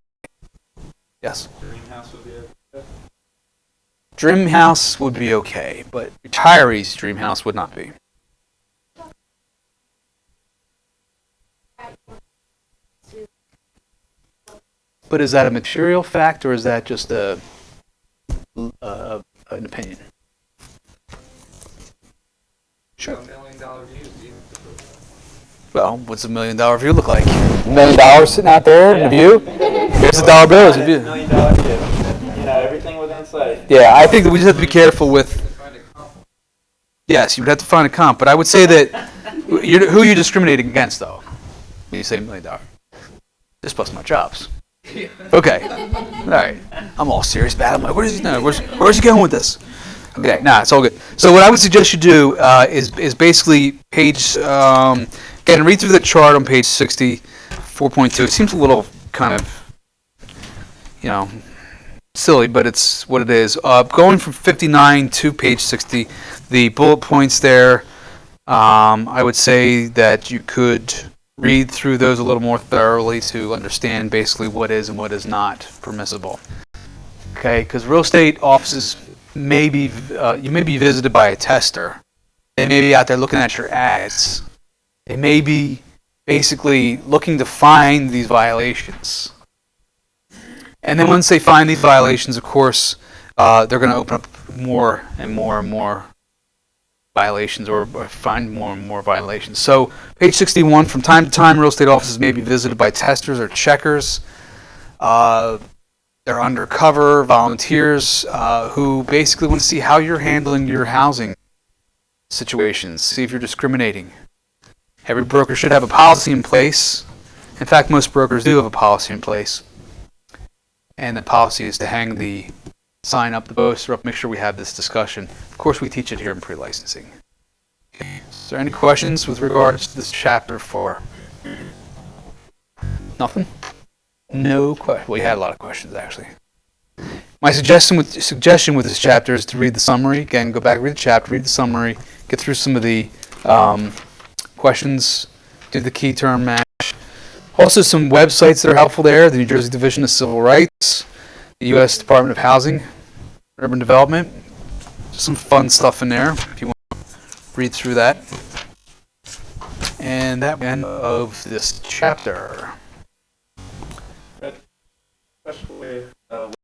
Yes? Dream house would be okay. Dream house would be okay, but retirees' dream house would not be. But is that a material fact, or is that just an opinion? Sure. $1 million views. Well, what's $1 million view look like? $1 million sitting out there in the view? Here's the dollar bills. $1 million view. You know, everything within sight. Yeah, I think that we just have to be careful with. Yes, you would have to find a comp, but I would say that who are you discriminating against, though? When you say $1 million, just busting my chops. Okay, all right. I'm all serious about it. I'm like, where's he going with this? Okay, nah, it's all good. So what I would suggest you do is basically page. Again, read through the chart on page 60, 4.2. It seems a little kind of, silly, but it's what it is. Going from 59 to page 60, the bullet points there, I would say that you could read through those a little more thoroughly to understand basically what is and what is not permissible. Okay, because real estate offices you may be visited by a tester. They may be out there looking at your ads. They may be basically looking to find these violations. And then once they find these violations, of course, they're going to open up more and more and more violations or find more and more violations. So page 61, from time to time, real estate offices may be visited by testers or checkers. They're undercover volunteers who basically want to see how you're handling your housing situations, see if you're discriminating. Every broker should have a policy in place. In fact, most brokers do have a policy in place. And the policy is to hang the sign up, the poster up, make sure we have this discussion. Of course, we teach it here in pre-licensing. Okay. Is there any questions with regards to this chapter 4? Nothing? No question. Well, you had a lot of questions, actually. My suggestion with this chapter is to read the summary. Again, go back, read the chapter, read the summary, get through some of the questions, do the key term match. Also, some websites that are helpful there: the New Jersey Division of Civil Rights, the U.S. Department of Housing, Urban Development. Some fun stuff in there if you want to read through that. And that end of this chapter.